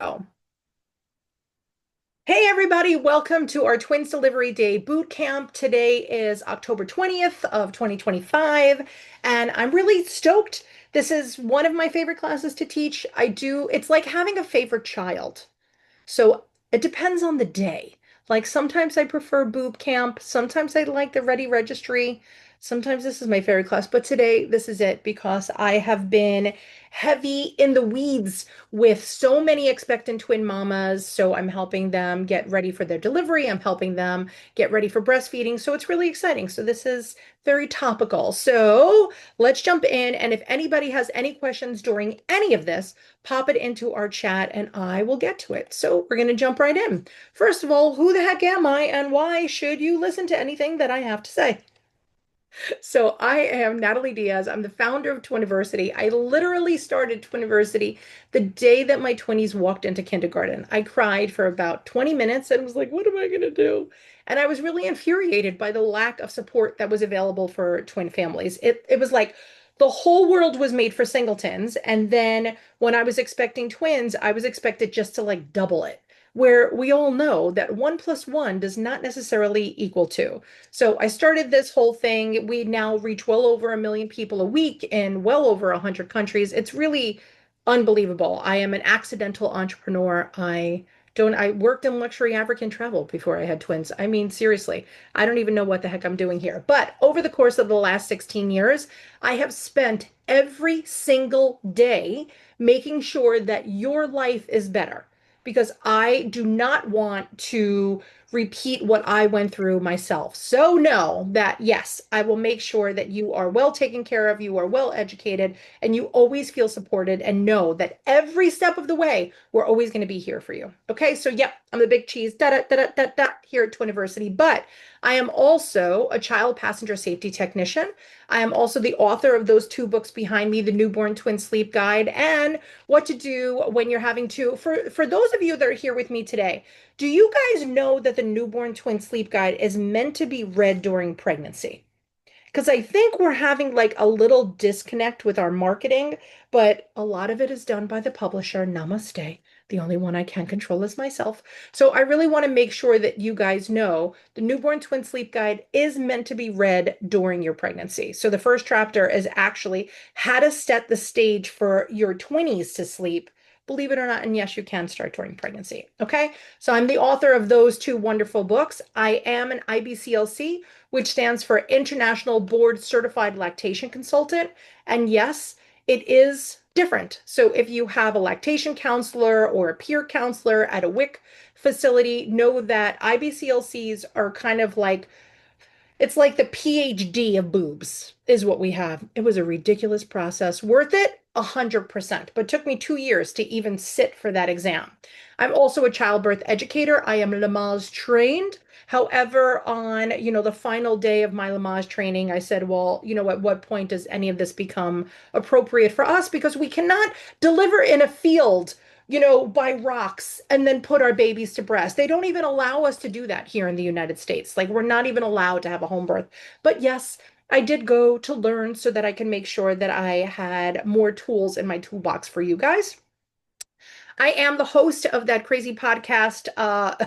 Oh. Hey everybody, welcome to our Twins Delivery Day Bootcamp. Today is October 20th of 2025, and I'm really stoked. This is one of my favorite classes to teach. It's like having a favorite child. So it depends on the day. Like sometimes I prefer boot camp, sometimes I like the Ready Registry. Sometimes this is my favorite class, but today this is it because I have been heavy in the weeds with so many expectant twin mamas. So I'm helping them get ready for their delivery. I'm helping them get ready for breastfeeding. So it's really exciting. So this is very topical. So let's jump in. And if anybody has any questions during any of this, pop it into our chat and I will get to it. So we're going to jump right in. First of all, who the heck am I and why should you listen to anything that I have to say? So I am Natalie Diaz. I'm the founder of Twiniversity. I literally started Twiniversity the day that my twinnies walked into kindergarten. I cried for about 20 minutes and was like, what am I going to do? And I was really infuriated by the lack of support that was available for twin families. It was like the whole world was made for singletons. And then when I was expecting twins, I was expected just to like double it, where we all know that one plus one does not necessarily equal two. So I started this whole thing. We now reach well over 1 million people a week in well over 100 countries. It's really unbelievable. I am an accidental entrepreneur. I worked in luxury African travel before I had twins. I mean, seriously, I don't even know what the heck I'm doing here. But over the course of the last 16 years, I have spent every single day making sure that your life is better because I do not want to repeat what I went through myself. So know that yes, I will make sure that you are well taken care of, you are well educated, and you always feel supported and know that every step of the way, we're always going to be here for you. Okay, so yep, I'm the big cheese here at Twiniversity, but I am also a child passenger safety technician. I am also the author of those two books behind me, The Newborn Twin Sleep Guide and What to Do When You're Having to. For those of you that are here with me today, do you guys know that the Newborn Twin Sleep Guide is meant to be read during pregnancy? Because I think we're having like a little disconnect with our marketing, but a lot of it is done by the publisher. Namaste. The only one I can control is myself. So I really want to make sure that you guys know the Newborn Twin Sleep Guide is meant to be read during your pregnancy. So the first chapter is actually how to set the stage for your twinnies to sleep. Believe it or not, and yes, you can start during pregnancy. Okay. So I'm the author of those two wonderful books. I am an IBCLC, which stands for International Board Certified Lactation Consultant. And yes, it is different. So if you have a lactation counselor or a peer counselor at a WIC facility, know that IBCLCs are kind of like it's like the PhD of boobs is what we have. It was a ridiculous process. Worth it? 100%, but took me 2 years to even sit for that exam. I'm also a childbirth educator. I am Lamaze trained. However, on, the final day of my Lamaze training, I said, well, at what point does any of this become appropriate for us? Because we cannot deliver in a field by rocks and then put our babies to breast. They don't even allow us to do that here in the United States. Like we're not even allowed to have a home birth. But yes, I did go to learn so that I can make sure that I had more tools in my toolbox for you guys. I am the host of that crazy podcast, our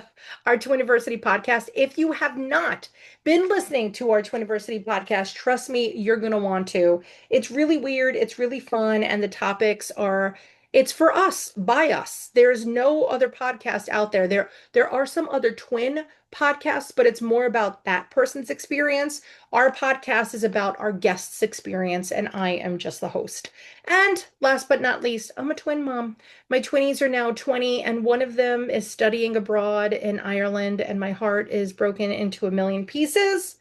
Twiniversity podcast. If you have not been listening to our Twiniversity podcast, trust me, you're going to want to. It's really weird, it's really fun, and the topics are it's for us, by us. There's no other podcast out there. There are some other twin podcasts, but it's more about that person's experience. Our podcast is about our guest's experience, and I am just the host. And last but not least, I'm a twin mom. My twinnies are now 20, and one of them is studying abroad in Ireland, and my heart is broken into a million pieces.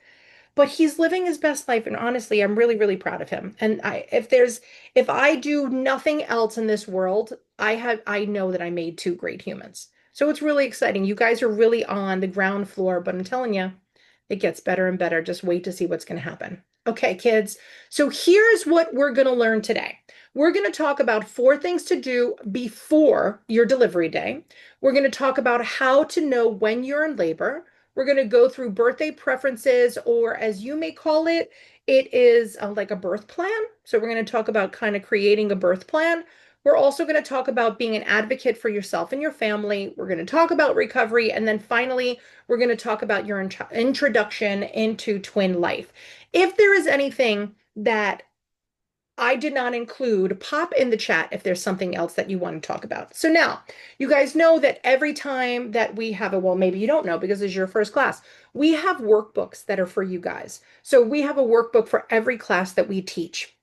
But he's living his best life, and honestly, I'm really, really proud of him. And if I do nothing else in this world, I know that I made two great humans. So it's really exciting. You guys are really on the ground floor, but I'm telling you, it gets better and better. Just wait to see what's going to happen. Okay, kids. So here's what we're going to learn today. We're going to talk about 4 things to do before your delivery day. We're going to talk about how to know when you're in labor. We're going to go through birthday preferences, or as you may call it, it is like a birth plan. So we're going to talk about kind of creating a birth plan. We're also going to talk about being an advocate for yourself and your family. We're going to talk about recovery. And then finally, we're going to talk about your introduction into twin life. If there is anything that I did not include, pop in the chat if there's something else that you want to talk about. So now, you guys know that every time that we have well, maybe you don't know because it's your first class, we have workbooks that are for you guys. So we have a workbook for every class that we teach.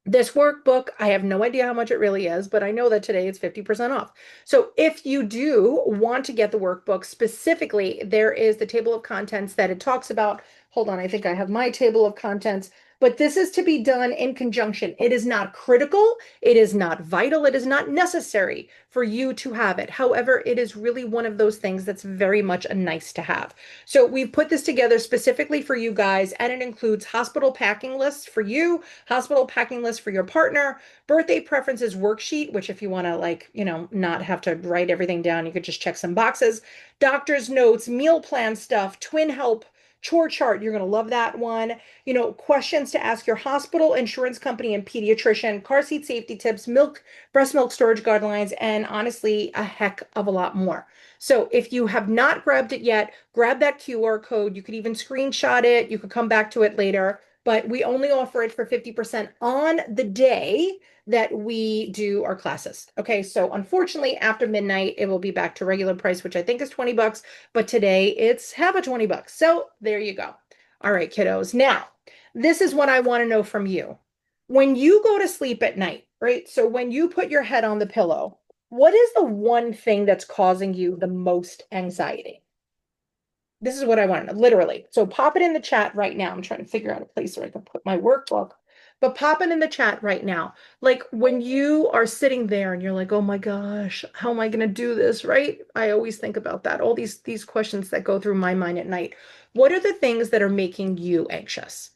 This workbook, I have no idea how much it really is, but I know that today it's 50% off. So if you do want to get the workbook specifically, there is the table of contents that it talks about. Hold on, I think I have my table of contents, but this is to be done in conjunction. It is not critical, it is not vital, it is not necessary for you to have it. However, it is really one of those things that's very much a nice to have. So we've put this together specifically for you guys, and it includes hospital packing lists for you, hospital packing list for your partner, birthday preferences worksheet, which if you want to not have to write everything down, you could just check some boxes, doctor's notes, meal plan stuff, twin help, chore chart. You're going to love that one. Questions to ask your hospital, insurance company, and pediatrician, car seat safety tips, breast milk storage guidelines, and honestly, a heck of a lot more. So if you have not grabbed it yet, grab that QR code. You could even screenshot it. You could come back to it later, but we only offer it for 50% on the day that we do our classes. Okay, so unfortunately, after midnight, it will be back to regular price, which I think is $20, but today it's half of $20. So there you go. All right, kiddos. Now, this is what I want to know from you. When you go to sleep at night, right? So when you put your head on the pillow, what is the one thing that's causing you the most anxiety? This is what I want to know, literally. So pop it in the chat right now. I'm trying to figure out a place where I can put my workbook, but pop it in the chat right now. Like when you are sitting there and you're like, oh my gosh, how am I going to do this? Right? I always think about that. All these questions that go through my mind at night. What are the things that are making you anxious?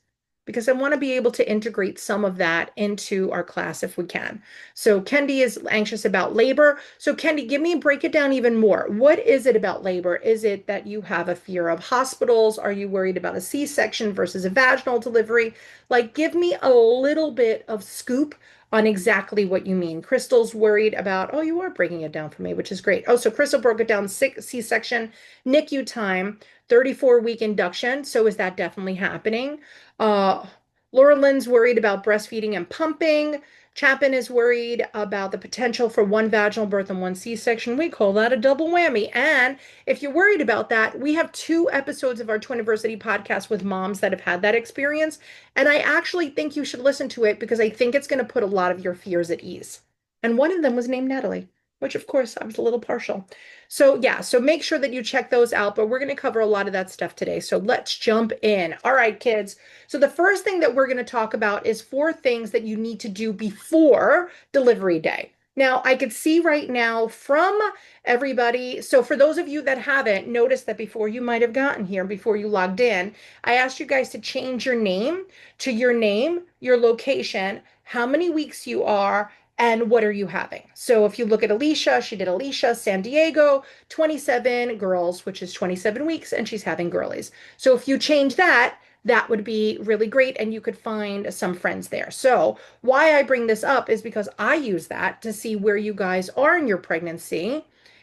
Because I want to be able to integrate some of that into our class if we can. So Kendi is anxious about labor. So Kendi, break it down even more. What is it about labor? Is it that you have a fear of hospitals? Are you worried about a C-section versus a vaginal delivery? Like, give me a little bit of scoop on exactly what you mean. Crystal's worried about, oh, you are breaking it down for me, which is great. Oh, so Crystal broke it down, C-section, NICU time, 34-week induction. So is that definitely happening? Uh, Laura Lynn's worried about breastfeeding and pumping. Chapin is worried about the potential for one vaginal birth and one C-section. We call that a double whammy. And if you're worried about that, we have 2 episodes of our Twiniversity podcast with moms that have had that experience. And I actually think you should listen to it because I think it's going to put a lot of your fears at ease. And one of them was named Natalie, which of course I was a little partial. So yeah, so make sure that you check those out, but we're going to cover a lot of that stuff today. So let's jump in. All right, kids. So the first thing that we're going to talk about is 4 things that you need to do before delivery day. Now, I could see right now from everybody. So for those of you that haven't noticed that before you might have gotten here, before you logged in, I asked you guys to change your name to your name, your location, how many weeks you are, and what are you having? So if you look at Alicia, she did Alicia, San Diego, 27 girls, which is 27 weeks, and she's having girlies. So if you change that, that would be really great, and you could find some friends there. So why I bring this up is because I use that to see where you guys are in your pregnancy.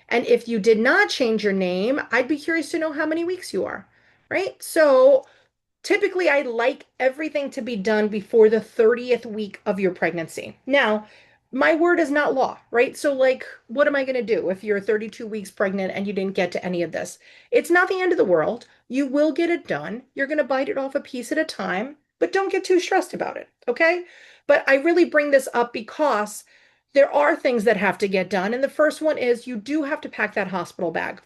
And if you did not change your name, I'd be curious to know how many weeks you are, right? So typically, I like everything to be done before the 30th week of your pregnancy. Now, my word is not law, right? So, like, what am I going to do if you're 32 weeks pregnant and you didn't get to any of this? It's not the end of the world. You will get it done. You're going to bite it off a piece at a time, but don't get too stressed about it, okay? But I really bring this up because there are things that have to get done. And the first one is you do have to pack that hospital bag.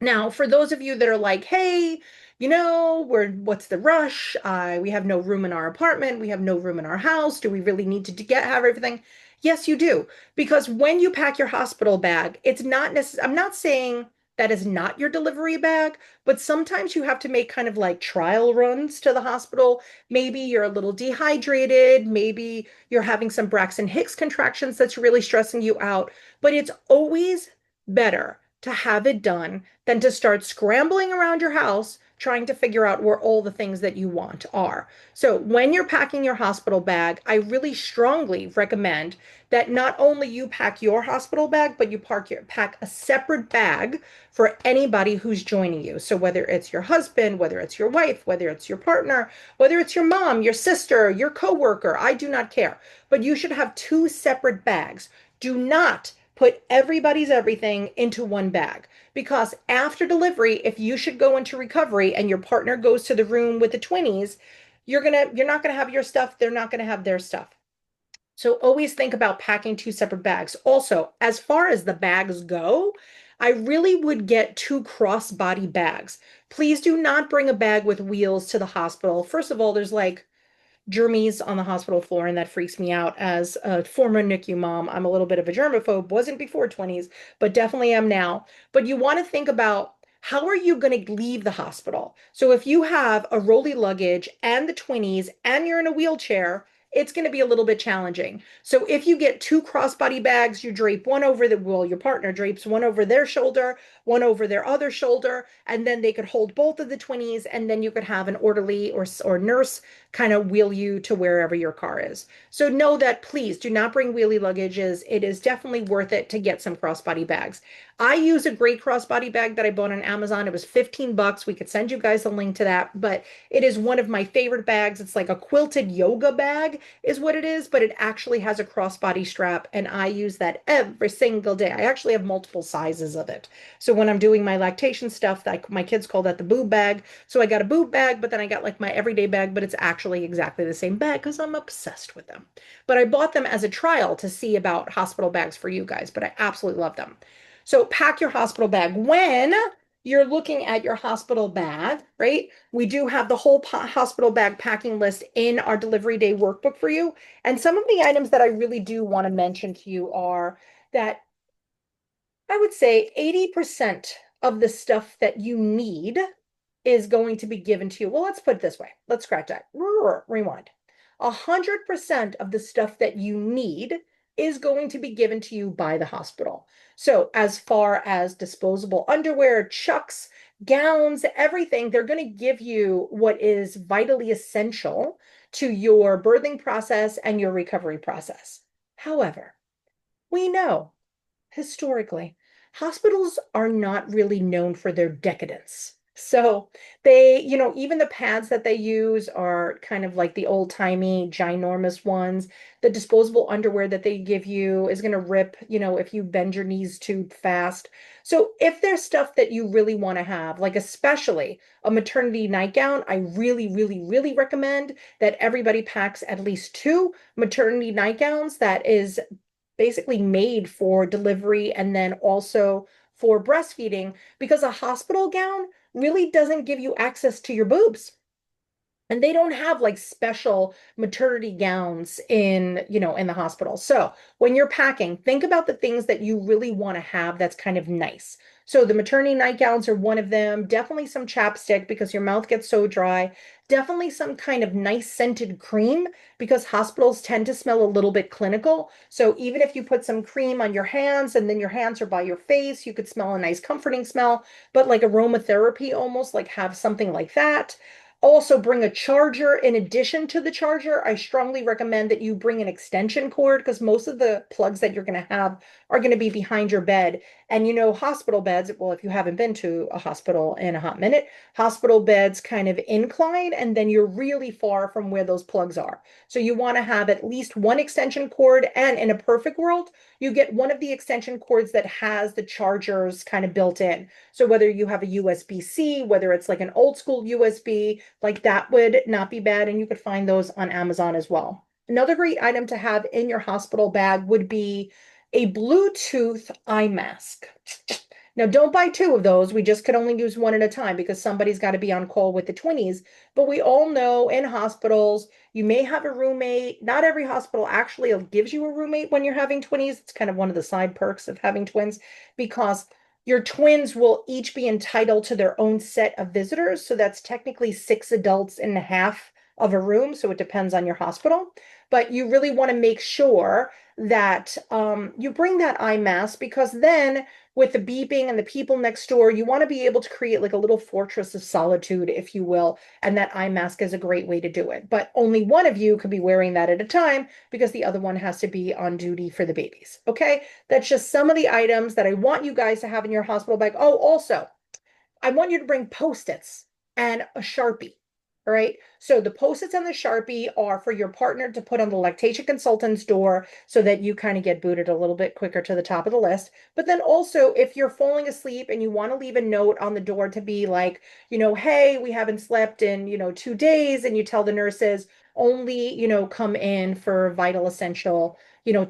Now, for those of you that are like, hey, what's the rush? We have no room in our apartment. We have no room in our house. Do we really need to have everything? Yes, you do. Because when you pack your hospital bag, it's not necessarily, I'm not saying that is not your delivery bag, but sometimes you have to make kind of like trial runs to the hospital. Maybe you're a little dehydrated. Maybe you're having some Braxton Hicks contractions that's really stressing you out. But it's always better to have it done than to start scrambling around your house trying to figure out where all the things that you want are. So when you're packing your hospital bag, I really strongly recommend that not only you pack your hospital bag, but you pack a separate bag for anybody who's joining you. So whether it's your husband, whether it's your wife, whether it's your partner, whether it's your mom, your sister, your coworker, I do not care. But you should have two separate bags. Do not put everybody's everything into one bag because after delivery, if you should go into recovery and your partner goes to the room with the twinnies, you're not gonna have your stuff, they're not gonna have their stuff. So always think about packing two separate bags. Also, as far as the bags go, I really would get two crossbody bags. Please do not bring a bag with wheels to the hospital. First of all, there's like germies on the hospital floor, and that freaks me out as a former NICU mom. I'm a little bit of a germaphobe, wasn't before 20s, but definitely am now. But you want to think about how are you going to leave the hospital? So if you have a rolly luggage and the twinnies and you're in a wheelchair, it's going to be a little bit challenging. So if you get two crossbody bags, you drape one over the, well, your partner drapes one over their shoulder, one over their other shoulder, and then they could hold both of the twinnies, and then you could have an orderly or nurse kind of wheel you to wherever your car is. So know that please do not bring wheelie luggages. It is definitely worth it to get some crossbody bags. I use a great crossbody bag that I bought on Amazon. It was 15 bucks. We could send you guys a link to that, but it is one of my favorite bags. It's like a quilted yoga bag is what it is, but it actually has a crossbody strap and I use that every single day. I actually have multiple sizes of it. So when I'm doing my lactation stuff, like my kids call that the boob bag. So I got a boob bag, but then I got like my everyday bag, but it's actually exactly the same bag because I'm obsessed with them. But I bought them as a trial to see about hospital bags for you guys, but I absolutely love them. So pack your hospital bag. When you're looking at your hospital bag, right? We do have the whole hospital bag packing list in our delivery day workbook for you. And some of the items that I really do want to mention to you are that I would say 80% of the stuff that you need is going to be given to you. Well, let's put it this way. Let's scratch that. Rewind. 100% of the stuff that you need is going to be given to you by the hospital. So as far as disposable underwear, chucks, gowns, everything, they're going to give you what is vitally essential to your birthing process and your recovery process. However, we know historically, hospitals are not really known for their decadence. So they, even the pads that they use are kind of like the old-timey, ginormous ones. The disposable underwear that they give you is going to rip, if you bend your knees too fast. So if there's stuff that you really want to have, like especially a maternity nightgown, I really, really, really recommend that everybody packs at least two maternity nightgowns that is basically made for delivery and then also for breastfeeding because a hospital gown really doesn't give you access to your boobs. And they don't have like special maternity gowns in the hospital. So when you're packing, think about the things that you really want to have that's kind of nice. So the maternity nightgowns are one of them. Definitely some chapstick because your mouth gets so dry. Definitely some kind of nice scented cream because hospitals tend to smell a little bit clinical. So even if you put some cream on your hands and then your hands are by your face, you could smell a nice comforting smell, but like aromatherapy almost, like have something like that. Also, bring a charger in addition to the charger. I strongly recommend that you bring an extension cord because most of the plugs that you're going to have are going to be behind your bed. And hospital beds, well, if you haven't been to a hospital in a hot minute, hospital beds kind of incline and then you're really far from where those plugs are. So you want to have at least one extension cord. And in a perfect world, you get one of the extension cords that has the chargers kind of built in. So whether you have a USB-C, whether it's like an old school USB, like that would not be bad. And you could find those on Amazon as well. Another great item to have in your hospital bag would be a Bluetooth eye mask. Now, don't buy two of those. We just could only use one at a time because somebody's got to be on call with the twinnies. But we all know in hospitals, you may have a roommate. Not every hospital actually gives you a roommate when you're having twinnies. It's kind of one of the side perks of having twins because your twins will each be entitled to their own set of visitors. So that's technically six adults in half of a room. So it depends on your hospital. But you really want to make sure that you bring that eye mask because then with the beeping and the people next door, you want to be able to create like a little fortress of solitude, if you will. And that eye mask is a great way to do it. But only one of you could be wearing that at a time because the other one has to be on duty for the babies. Okay. That's just some of the items that I want you guys to have in your hospital bag. Oh, also, I want you to bring Post-its and a Sharpie. All right. So the Post-its and the Sharpie are for your partner to put on the lactation consultant's door so that you kind of get booted a little bit quicker to the top of the list. But then also, if you're falling asleep and you want to leave a note on the door to be like, hey, we haven't slept in, 2 days, and you tell the nurses only, come in for vital essential,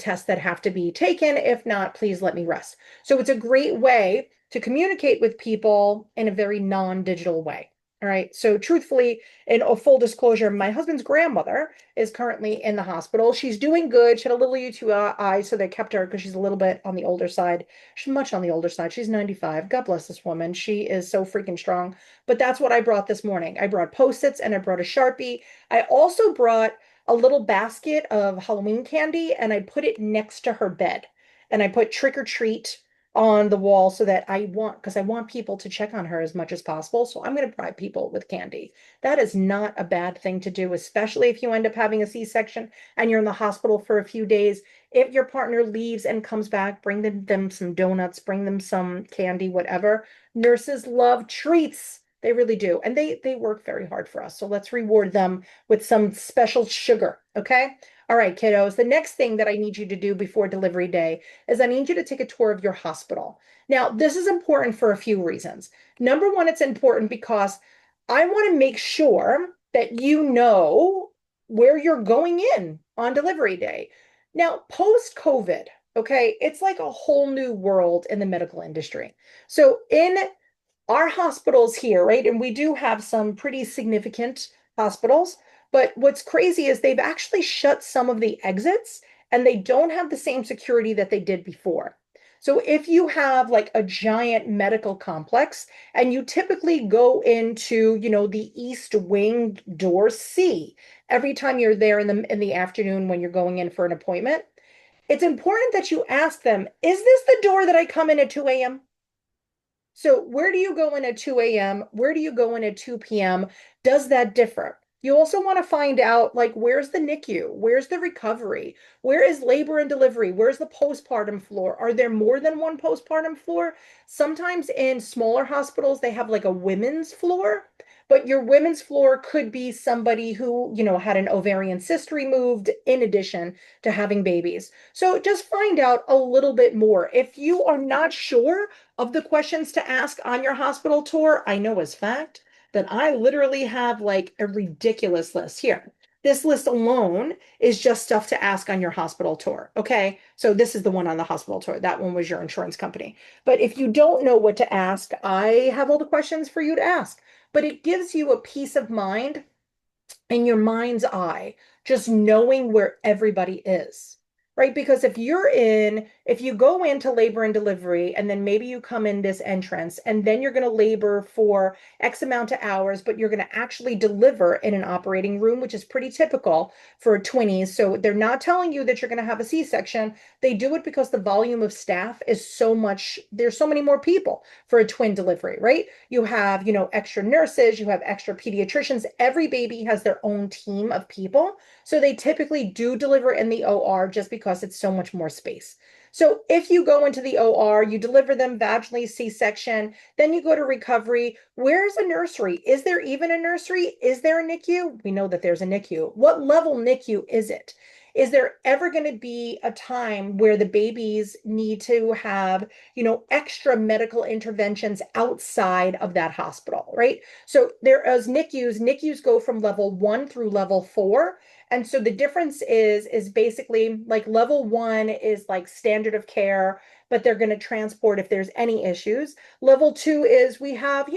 tests that have to be taken. If not, please let me rest. So it's a great way to communicate with people in a very non-digital way. All right. So truthfully, in a full disclosure, my husband's grandmother is currently in the hospital. She's doing good. She had a little UTI, so they kept her because she's a little bit on the older side. She's much on the older side. She's 95. God bless this woman. She is so freaking strong. But that's what I brought this morning. I brought Post-its and I brought a Sharpie. I also brought a little basket of Halloween candy and I put it next to her bed. And I put trick or treat on the wall so that because I want people to check on her as much as possible. So I'm going to bribe people with candy. That is not a bad thing to do, especially if you end up having a C-section and you're in the hospital for a few days. If your partner leaves and comes back, bring them some donuts, bring them some candy, whatever. Nurses love treats. They really do. And they work very hard for us. So let's reward them with some special sugar. Okay. All right, kiddos. The next thing that I need you to do before delivery day is I need you to take a tour of your hospital. Now, this is important for a few reasons. Number one, it's important because I want to make sure that you know where you're going in on delivery day. Now, post-COVID, okay, it's like a whole new world in the medical industry. So in our hospitals here, right? And we do have some pretty significant hospitals, but what's crazy is they've actually shut some of the exits and they don't have the same security that they did before. So if you have like a giant medical complex and you typically go into, the East Wing door C every time you're there in the afternoon when you're going in for an appointment, it's important that you ask them, is this the door that I come in at 2 a.m.? So where do you go in at 2 a.m.? Where do you go in at 2 p.m.? Does that differ? You also want to find out, like, where's the NICU? Where's the recovery? Where is labor and delivery? Where's the postpartum floor? Are there more than one postpartum floor? Sometimes in smaller hospitals, they have like a women's floor, but your women's floor could be somebody who, had an ovarian cyst removed in addition to having babies. So just find out a little bit more. If you are not sure of the questions to ask on your hospital tour, I know as fact that I literally have like a ridiculous list here. This list alone is just stuff to ask on your hospital tour. Okay. So this is the one on the hospital tour. That one was your insurance company. But if you don't know what to ask, I have all the questions for you to ask. But it gives you a peace of mind in your mind's eye, just knowing where everybody is, right? Because if you go into labor and delivery, and then maybe you come in this entrance, and then you're going to labor for X amount of hours, but you're going to actually deliver in an operating room, which is pretty typical for 20s. So they're not telling you that you're going to have a C-section. They do it because the volume of staff is so much, there's so many more people for a twin delivery, right? You have, extra nurses, you have extra pediatricians. Every baby has their own team of people. So they typically do deliver in the OR just because it's so much more space. So if you go into the OR, you deliver them vaginally, C-section, then you go to recovery. Where's a nursery? Is there even a nursery? Is there a NICU? We know that there's a NICU. What level NICU is it? Is there ever going to be a time where the babies need to have, extra medical interventions outside of that hospital, right? So there as NICUs go from level 1 through level 4. And so the difference is basically like level 1 is like standard of care, but they're going to transport if there's any issues. Level 2 is we have,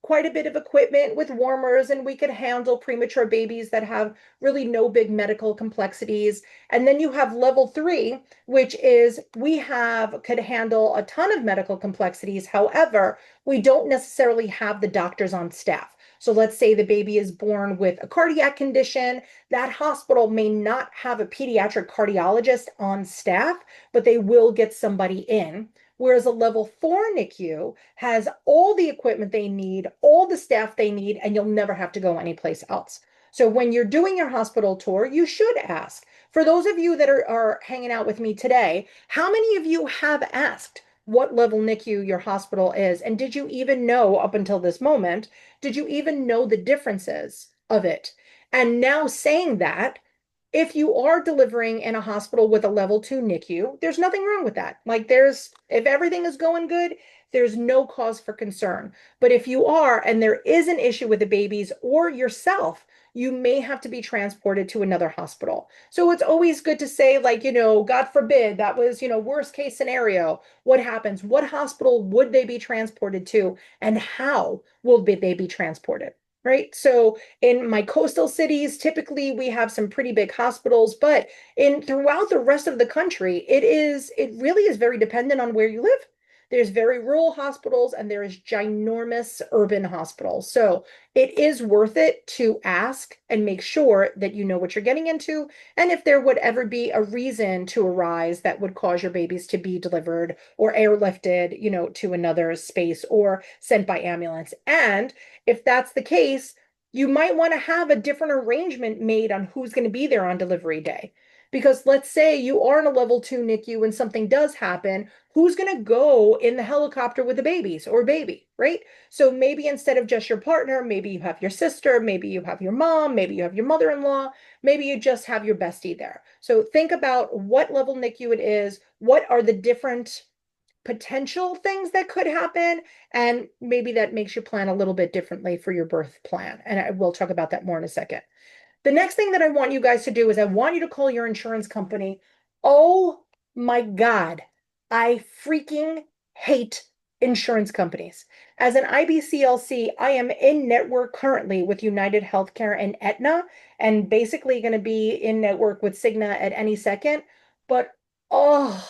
quite a bit of equipment with warmers and we could handle premature babies that have really no big medical complexities. And then you have level 3, which is could handle a ton of medical complexities. However, we don't necessarily have the doctors on staff. So let's say the baby is born with a cardiac condition. That hospital may not have a pediatric cardiologist on staff, but they will get somebody in Whereas a level 4 NICU has all the equipment they need, all the staff they need, and you'll never have to go anyplace else. So when you're doing your hospital tour, you should ask. For those of you that are hanging out with me today, how many of you have asked what level NICU your hospital is? And did you even know up until this moment, did you even know the differences of it? And now saying that, if you are delivering in a hospital with a level 2 NICU, there's nothing wrong with that. Like if everything is going good, there's no cause for concern. But if you are, and there is an issue with the babies or yourself, you may have to be transported to another hospital. So it's always good to say, like, God forbid, that was, worst case scenario. What happens? What hospital would they be transported to? And how will they be transported? Right. So in my coastal cities, typically we have some pretty big hospitals, but in throughout the rest of the country, it really is very dependent on where you live. There's very rural hospitals and there is ginormous urban hospitals. So it is worth it to ask and make sure that you know what you're getting into. And if there would ever be a reason to arise that would cause your babies to be delivered or airlifted, to another space or sent by ambulance. And if that's the case, you might want to have a different arrangement made on who's going to be there on delivery day. Because let's say you are in a level 2 NICU and something does happen, who's going to go in the helicopter with the babies or baby, right? So maybe instead of just your partner, maybe you have your sister, maybe you have your mom, maybe you have your mother-in-law, maybe you just have your bestie there. So think about what level NICU it is, what are the different potential things that could happen, and maybe that makes you plan a little bit differently for your birth plan. And I will talk about that more in a second. The next thing that I want you guys to do is I want you to call your insurance company. Oh my God, I freaking hate insurance companies. As an IBCLC, I am in network currently with United Healthcare and Aetna, and basically going to be in network with Cigna at any second. But oh,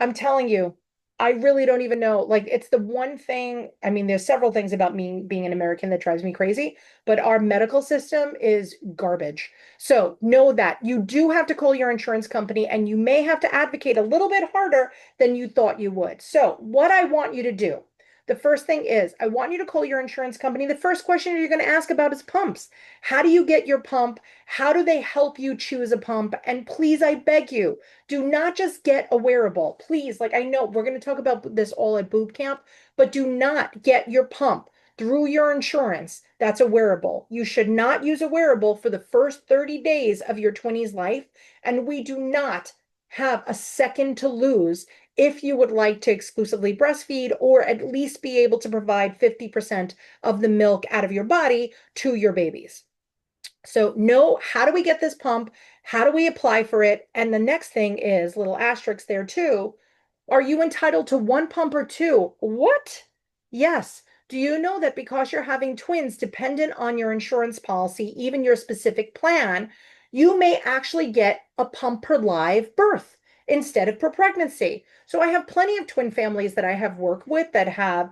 I'm telling you, I really don't even know. Like, it's the one thing. I mean, there's several things about me being an American that drives me crazy, but our medical system is garbage. So know that you do have to call your insurance company and you may have to advocate a little bit harder than you thought you would. So, what I want you to do, the first thing is I want you to call your insurance company. The first question you're going to ask about is pumps. How do you get your pump? How do they help you choose a pump? And please, I beg you, do not just get a wearable. Please, like I know we're going to talk about this all at boot camp, but do not get your pump through your insurance. That's a wearable. You should not use a wearable for the first 30 days of your 20s life. And we do not have a second to lose if you would like to exclusively breastfeed or at least be able to provide 50% of the milk out of your body to your babies. So know, how do we get this pump? How do we apply for it? And the next thing is, little asterisks there too. Are you entitled to one pump or two? What? Yes. Do you know that because you're having twins dependent on your insurance policy, even your specific plan, you may actually get a pump per live birth instead of per pregnancy? So I have plenty of twin families that I have worked with that have,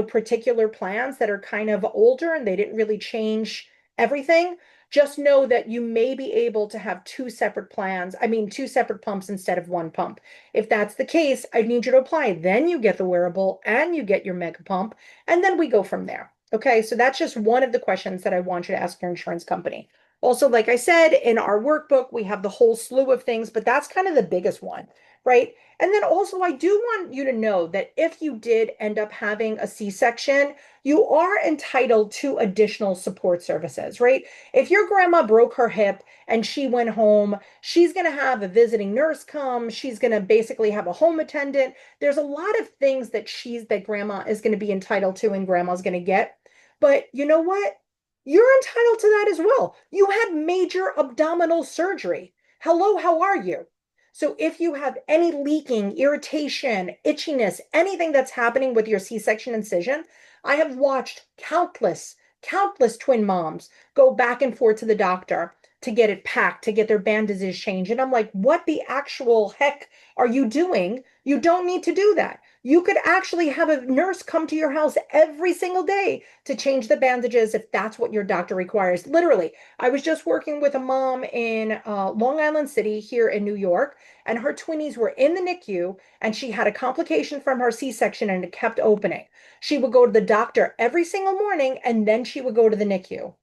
particular plans that are kind of older and they didn't really change everything. Just know that you may be able to have two separate plans. I mean, two separate pumps instead of one pump. If that's the case, I need you to apply. Then you get the wearable and you get your mega pump, and then we go from there. Okay, so that's just one of the questions that I want you to ask your insurance company. Also, like I said, in our workbook, we have the whole slew of things, but that's kind of the biggest one, right? And then also, I do want you to know that if you did end up having a C-section, you are entitled to additional support services, right? If your grandma broke her hip and she went home, she's going to have a visiting nurse come. She's going to basically have a home attendant. There's a lot of things that grandma is going to be entitled to and grandma's going to get. But you know what? You're entitled to that as well. You had major abdominal surgery. Hello, how are you? So if you have any leaking, irritation, itchiness, anything that's happening with your C-section incision, I have watched countless twin moms go back and forth to the doctor to get it packed, to get their bandages changed. And I'm like, what the actual heck are you doing? You don't need to do that. You could actually have a nurse come to your house every single day to change the bandages if that's what your doctor requires. Literally, I was just working with a mom in Long Island City here in New York, and her twinnies were in the NICU, and she had a complication from her C-section and it kept opening. She would go to the doctor every single morning, and then she would go to the NICU.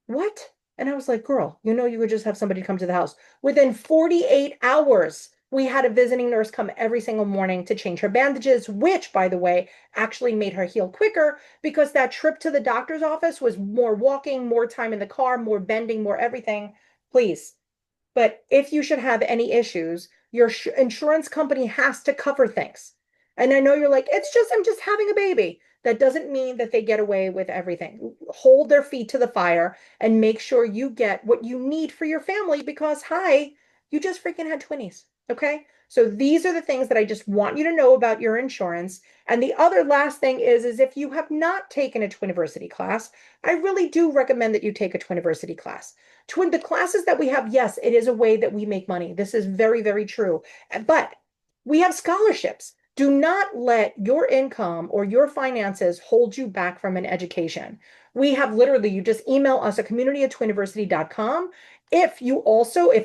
What? And I was like, girl, you would just have somebody come to the house. Within 48 hours, we had a visiting nurse come every single morning to change her bandages, which, by the way, actually made her heal quicker because that trip to the doctor's office was more walking, more time in the car, more bending, more everything. Please, but if you should have any issues, your insurance company has to cover things. And I know you're like, I'm just having a baby. That doesn't mean that they get away with everything. Hold their feet to the fire and make sure you get what you need for your family because, hi, you just freaking had twinnies. Okay. So these are the things that I just want you to know about your insurance. And the other last thing is if you have not taken a Twiniversity class, I really do recommend that you take a Twiniversity class. The classes that we have, yes, it is a way that we make money. This is very, very true. But we have scholarships. Do not let your income or your finances hold you back from an education. We have literally, you just email us at community@twiniversity.com. If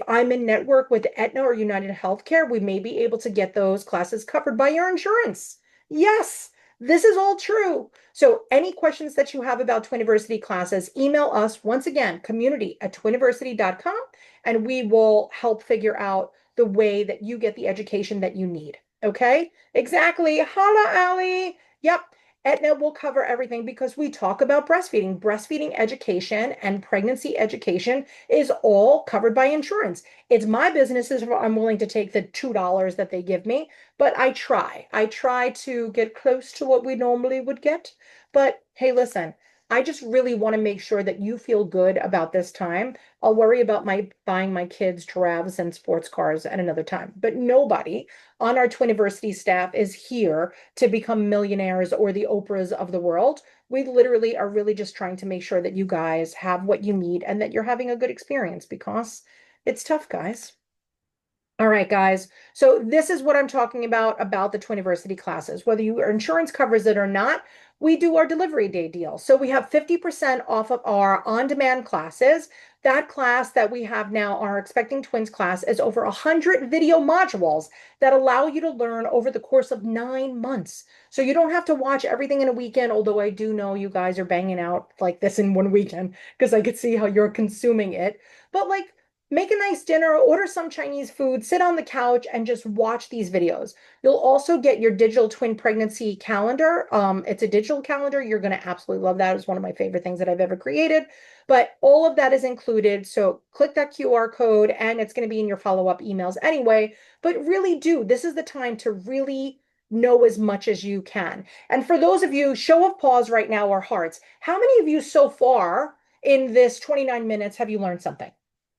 I'm in network with Aetna or United Healthcare, we may be able to get those classes covered by your insurance. Yes, this is all true. So any questions that you have about Twiniversity classes, email us once again, community@twiniversity.com, and we will help figure out the way that you get the education that you need. Okay? Exactly. Holla, Allie. Yep. Aetna will cover everything because we talk about breastfeeding. Breastfeeding education and pregnancy education is all covered by insurance. It's my business if I'm willing to take the $2 that they give me, but I try. I try to get close to what we normally would get. But hey, listen, I just really want to make sure that you feel good about this time. I'll worry about my buying my kids giraffes and sports cars at another time. But nobody on our Twiniversity staff is here to become millionaires or the Oprahs of the world. We literally are really just trying to make sure that you guys have what you need and that you're having a good experience because it's tough, guys. All right, guys. So this is what I'm talking about the Twiniversity classes. Whether your insurance covers it or not, we do our delivery day deal. So we have 50% off of our on-demand classes. That class that we have now, our Expecting Twins class, is over 100 video modules that allow you to learn over the course of 9 months. So you don't have to watch everything in a weekend, although I do know you guys are banging out like this in one weekend because I could see how you're consuming it. But like, make a nice dinner, order some Chinese food, sit on the couch, and just watch these videos. You'll also get your digital twin pregnancy calendar. It's a digital calendar. You're going to absolutely love that. It's one of my favorite things that I've ever created. But all of that is included. So click that QR code, and it's going to be in your follow-up emails anyway. But really do. This is the time to really know as much as you can. And for those of you, show of pause right now or hearts, how many of you so far in this 29 minutes have you learned something?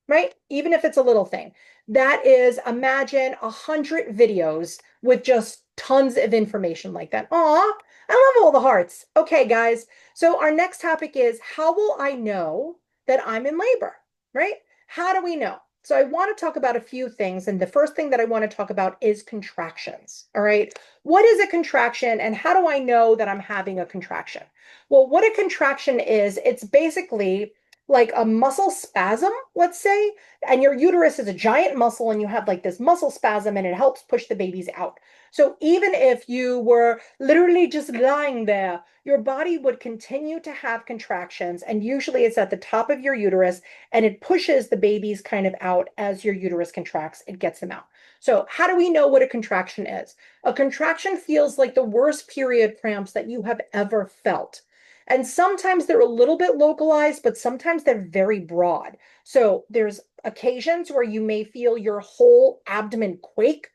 Right? Even if it's a little thing. That is, imagine 100 videos with just tons of information like that. Aw, I love all the hearts. Okay, guys. So our next topic is how will I know that I'm in labor, right? How do we know? So I want to talk about a few things. And the first thing that I want to talk about is contractions. All right. What is a contraction and how do I know that I'm having a contraction? Well, what a contraction is, it's basically like a muscle spasm, let's say, and your uterus is a giant muscle and you have like this muscle spasm and it helps push the babies out. So even if you were literally just lying there, your body would continue to have contractions. And usually it's at the top of your uterus and it pushes the babies kind of out as your uterus contracts, it gets them out. So how do we know what a contraction is? A contraction feels like the worst period cramps that you have ever felt. And sometimes they're a little bit localized, but sometimes they're very broad. So there's occasions where you may feel your whole abdomen quake.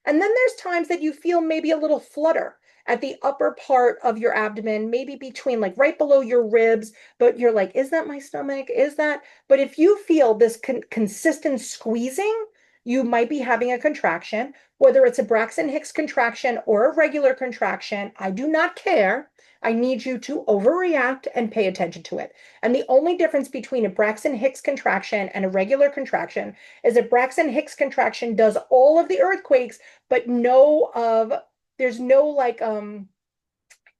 And then there's times that you feel maybe a little flutter at the upper part of your abdomen, maybe between like right below your ribs, but you're like, is that my stomach? Is that? But if you feel this consistent squeezing, you might be having a contraction, whether it's a Braxton Hicks contraction or a regular contraction. I do not care. I need you to overreact and pay attention to it. And the only difference between a Braxton Hicks contraction and a regular contraction is a Braxton Hicks contraction does all of the earthquakes, but no of there's no like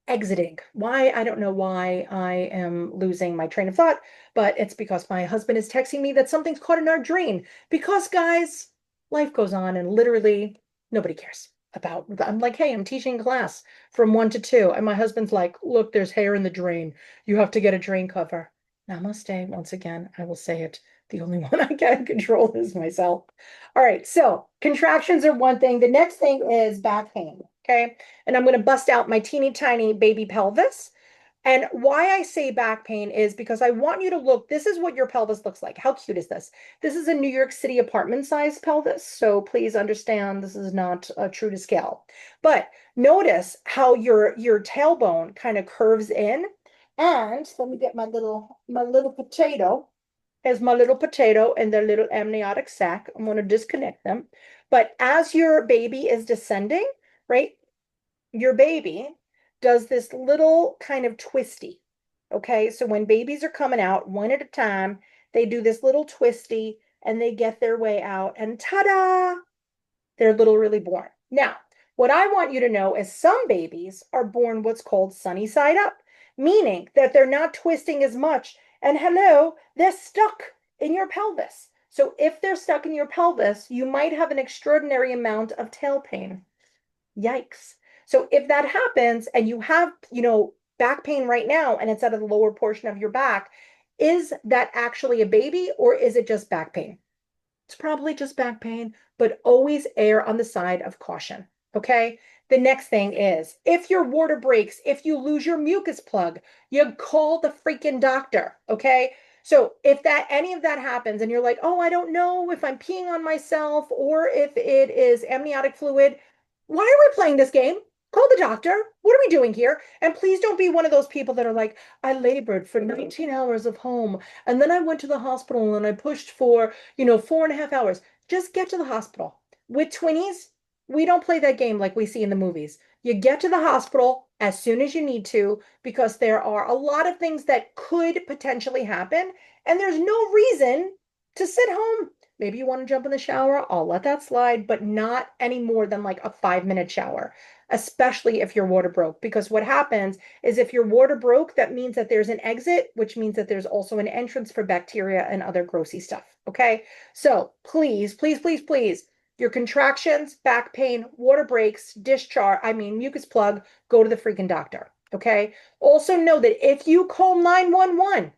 exiting. Why? I don't know why I am losing my train of thought, but it's because my husband is texting me that something's caught in our drain. Because, guys, life goes on and literally nobody cares about. I'm like, hey, I'm teaching class from 1 to 2. And my husband's like, look, there's hair in the drain. You have to get a drain cover. Namaste. Once again, I will say it. The only one I can control is myself. All right, so contractions are one thing. The next thing is back pain. Okay. And I'm going to bust out my teeny tiny baby pelvis. And why I say back pain is because I want you to look. This is what your pelvis looks like. How cute is this? This is a New York City apartment size pelvis. So please understand this is not true to scale. But notice how your tailbone kind of curves in. And let me get my little potato. Here's my little potato and their little amniotic sac. I'm going to disconnect them. But as your baby is descending, right? Your baby does this little kind of twisty. Okay, so when babies are coming out one at a time, they do this little twisty and they get their way out, and ta-da, they're literally born. Now, what I want you to know is some babies are born what's called sunny side up, meaning that they're not twisting as much. And hello, they're stuck in your pelvis. So if they're stuck in your pelvis, you might have an extraordinary amount of tail pain. Yikes. So if that happens and you have, back pain right now and it's at the lower portion of your back, is that actually a baby or is it just back pain? It's probably just back pain, but always err on the side of caution. Okay. The next thing is if your water breaks, if you lose your mucus plug, you call the freaking doctor. Okay. So if that any of that happens and you're like, oh, I don't know if I'm peeing on myself or if it is amniotic fluid, why are we playing this game? Call the doctor. What are we doing here? And please don't be one of those people that are like, I labored for 19 hours of home and then I went to the hospital and I pushed for 4.5 hours. Just get to the hospital. With twinnies, we don't play that game like we see in the movies. You get to the hospital as soon as you need to because there are a lot of things that could potentially happen, and there's no reason to sit home. Maybe you want to jump in the shower, I'll let that slide, but not any more than like a 5-minute shower, especially if your water broke. Because what happens is if your water broke, that means that there's an exit, which means that there's also an entrance for bacteria and other grossy stuff. Okay. So please, please, please, please, your contractions, back pain, water breaks, discharge, mucus plug, go to the freaking doctor. Okay. Also know that if you call 911,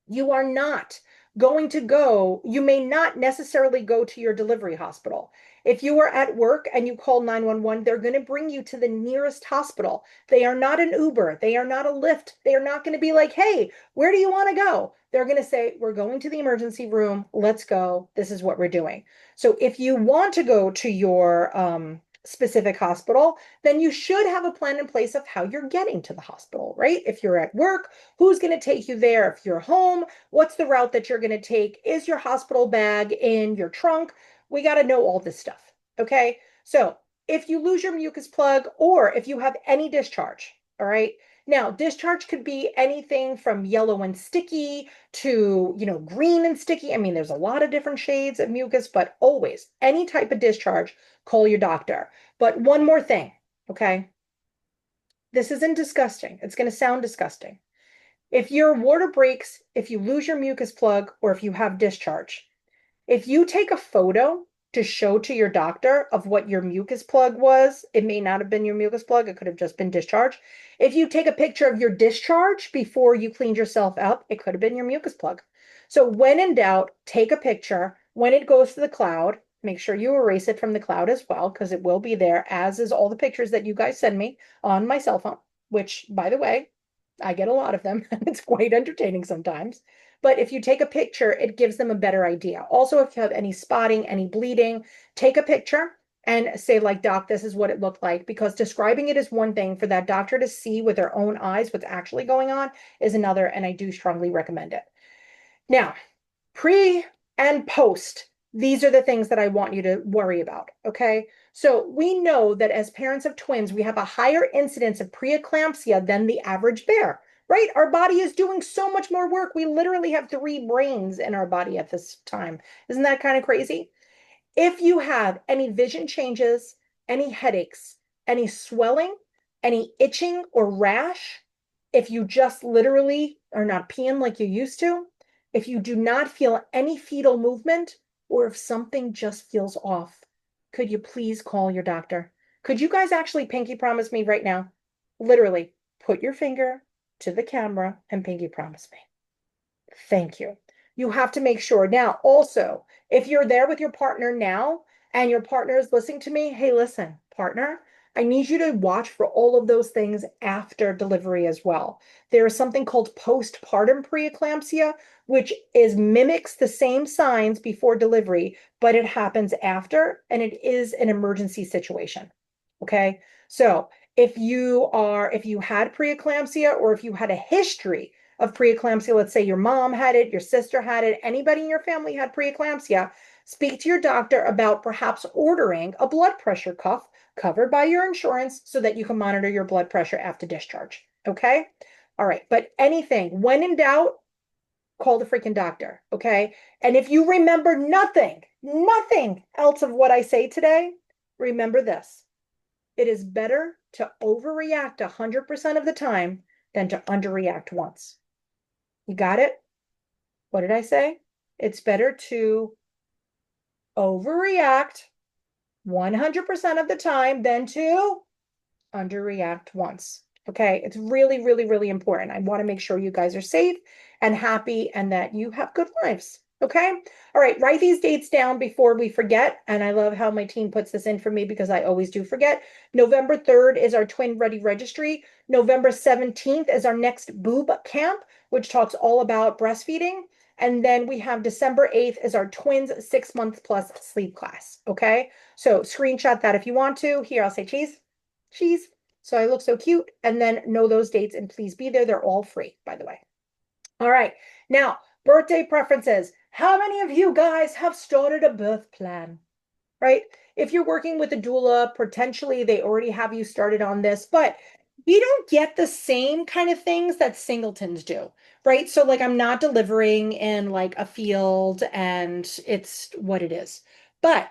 you are not going to go, you may not necessarily go to your delivery hospital. If you are at work and you call 911, they're going to bring you to the nearest hospital. They are not an Uber. They are not a Lyft. They are not going to be like, hey, where do you want to go? They're going to say, we're going to the emergency room. Let's go. This is what we're doing. So if you want to go to your specific hospital, then you should have a plan in place of how you're getting to the hospital, right? If you're at work, who's going to take you there? If you're home, what's the route that you're going to take? Is your hospital bag in your trunk? We got to know all this stuff. Okay. So if you lose your mucus plug or if you have any discharge, all right. Now, discharge could be anything from yellow and sticky to, green and sticky. There's a lot of different shades of mucus, but always any type of discharge, call your doctor. But one more thing, okay? This isn't disgusting. It's going to sound disgusting. If your water breaks, if you lose your mucus plug, or if you have discharge, if you take a photo to show to your doctor of what your mucus plug was, it may not have been your mucus plug, it could have just been discharge. If you take a picture of your discharge before you cleaned yourself up, it could have been your mucus plug. So when in doubt, take a picture. When it goes to the cloud, make sure you erase it from the cloud as well, because it will be there, as is all the pictures that you guys send me on my cell phone, which, by the way, I get a lot of them, and it's quite entertaining sometimes. But if you take a picture, it gives them a better idea. Also, if you have any spotting, any bleeding, take a picture and say, like, doc, this is what it looked like. Because describing it is one thing, for that doctor to see with their own eyes what's actually going on is another, and I do strongly recommend it. Now, pre and post, these are the things that I want you to worry about, okay? So we know that as parents of twins, we have a higher incidence of preeclampsia than the average bear, right? Our body is doing so much more work. We literally have 3 brains in our body at this time. Isn't that kind of crazy? If you have any vision changes, any headaches, any swelling, any itching or rash, if you just literally are not peeing like you used to, if you do not feel any fetal movement, or if something just feels off, could you please call your doctor? Could you guys actually pinky promise me right now? Literally, put your finger to the camera and pinky promise me. Thank you. You have to make sure. Now, also, if you're there with your partner now and your partner is listening to me, hey, listen, partner, I need you to watch for all of those things after delivery as well. There is something called postpartum preeclampsia, which is mimics the same signs before delivery, but it happens after, and it is an emergency situation. Okay. So if you had preeclampsia or if you had a history of preeclampsia, let's say your mom had it, your sister had it, anybody in your family had preeclampsia, speak to your doctor about perhaps ordering a blood pressure cuff covered by your insurance so that you can monitor your blood pressure after discharge. Okay? All right. But anything, when in doubt, call the freaking doctor. Okay? And if you remember nothing else of what I say today, remember this. It is better to overreact 100% of the time than to underreact once. You got it? What did I say? It's better to overreact 100% of the time than to underreact once. Okay, it's really, really, really important. I want to make sure you guys are safe and happy and that you have good lives. Okay. All right. Write these dates down before we forget. And I love how my team puts this in for me because I always do forget. November 3rd is our Twin Ready Registry. November 17th is our next boob camp, which talks all about breastfeeding. And then we have December 8th is our twins 6 month plus sleep class. Okay. So screenshot that if you want to. Here, I'll say cheese. So I look so cute. And then know those dates and please be there. They're all free, by the way. All right. Now, birthday preferences. How many of you guys have started a birth plan? Right? If you're working with a doula, potentially they already have you started on this, but we don't get the same kind of things that singletons do, right? So, like, I'm not delivering in like a field and it's what it is. But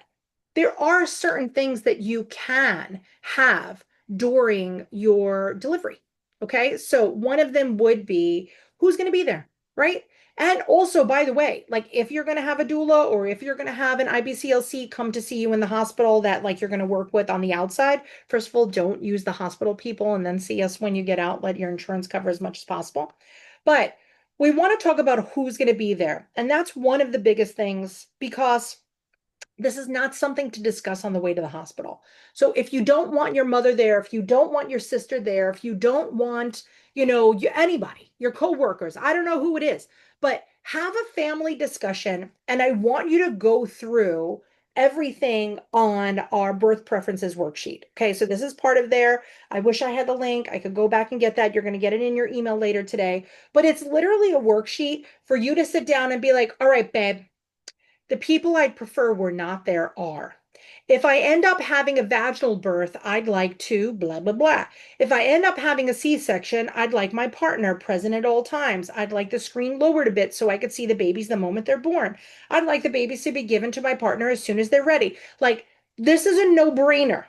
there are certain things that you can have during your delivery. Okay. So, one of them would be who's going to be there, right? And also, by the way, like if you're going to have a doula or if you're going to have an IBCLC come to see you in the hospital that like you're going to work with on the outside, first of all, don't use the hospital people and then see us when you get out. Let your insurance cover as much as possible. But we want to talk about who's going to be there. And that's one of the biggest things because this is not something to discuss on the way to the hospital. So if you don't want your mother there, if you don't want your sister there, if you don't want, anybody, your coworkers, I don't know who it is, but have a family discussion. And I want you to go through everything on our birth preferences worksheet. Okay, so this is part of there. I wish I had the link. I could go back and get that. You're going to get it in your email later today. But it's literally a worksheet for you to sit down and be like, all right, babe, the people I'd prefer were not there are. If I end up having a vaginal birth, I'd like to blah, blah, blah. If I end up having a C-section, I'd like my partner present at all times. I'd like the screen lowered a bit so I could see the babies the moment they're born. I'd like the babies to be given to my partner as soon as they're ready. Like, this is a no-brainer.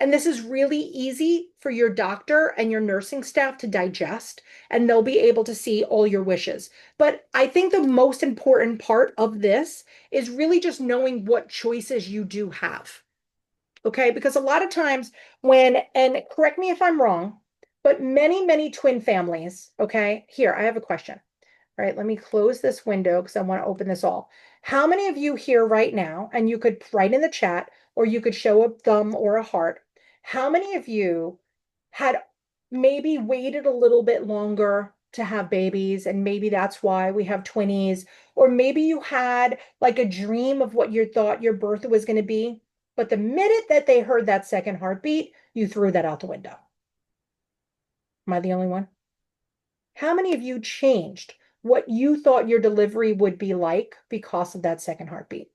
And this is really easy for your doctor and your nursing staff to digest, and they'll be able to see all your wishes. But I think the most important part of this is really just knowing what choices you do have. Okay, because a lot of times and correct me if I'm wrong, but many twin families, okay, here, I have a question. All right, let me close this window because I want to open this all. How many of you here right now, and you could write in the chat or you could show a thumb or a heart, how many of you had maybe waited a little bit longer to have babies and maybe that's why we have twinnies, or maybe you had like a dream of what you thought your birth was going to be, but the minute that they heard that second heartbeat, you threw that out the window. Am I the only one? How many of you changed what you thought your delivery would be like because of that second heartbeat?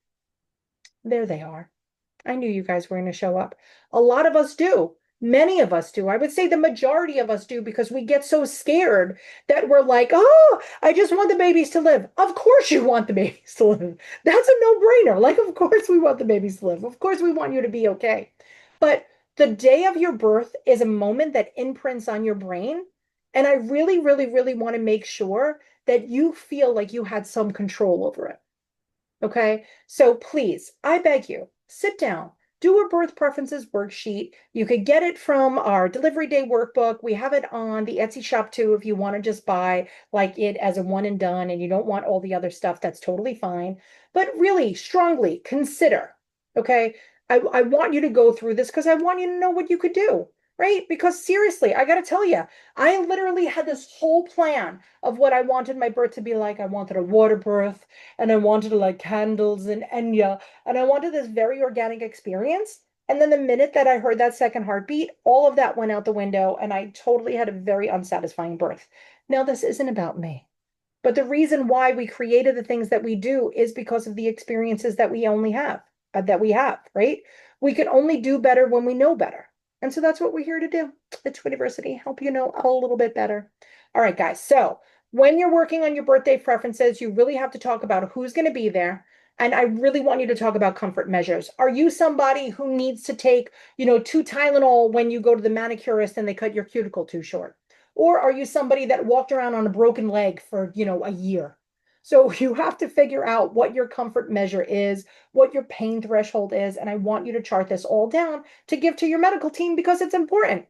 There they are. I knew you guys were going to show up. A lot of us do. Many of us do. I would say the majority of us do because we get so scared that we're like, oh, I just want the babies to live. Of course you want the babies to live. That's a no-brainer. Like, of course we want the babies to live. Of course we want you to be okay. But The day of your birth is a moment that imprints on your brain. And I really, really, really want to make sure that you feel like you had some control over it. Okay. So please, I beg you, sit down, do a birth preferences worksheet. You could get it from our Delivery Day workbook. We have it on the Etsy shop too. If you want to just buy like it as a one and done and you don't want all the other stuff, that's totally fine. But really strongly consider, okay? I want you to go through this because I want you to know what you could do, right? Because seriously, I got to tell you, I literally had this whole plan of what I wanted my birth to be like. I wanted a water birth and I wanted to like candles and Enya, and I wanted this very organic experience. And then the minute that I heard that second heartbeat, all of that went out the window, and I totally had a very unsatisfying birth. Now, this isn't about me. But the reason why we created the things that we do is because of the experiences that we only have, that we have, right? We can only do better when we know better. And so that's what we're here to do at Twiniversity, help you know a little bit better. All right, guys. So when you're working on your birthday preferences, you really have to talk about who's going to be there. And I really want you to talk about comfort measures. Are you somebody who needs to take, 2 Tylenol when you go to the manicurist and they cut your cuticle too short? Or are you somebody that walked around on a broken leg for, a year? So you have to figure out what your comfort measure is, what your pain threshold is, and I want you to chart this all down to give to your medical team because it's important.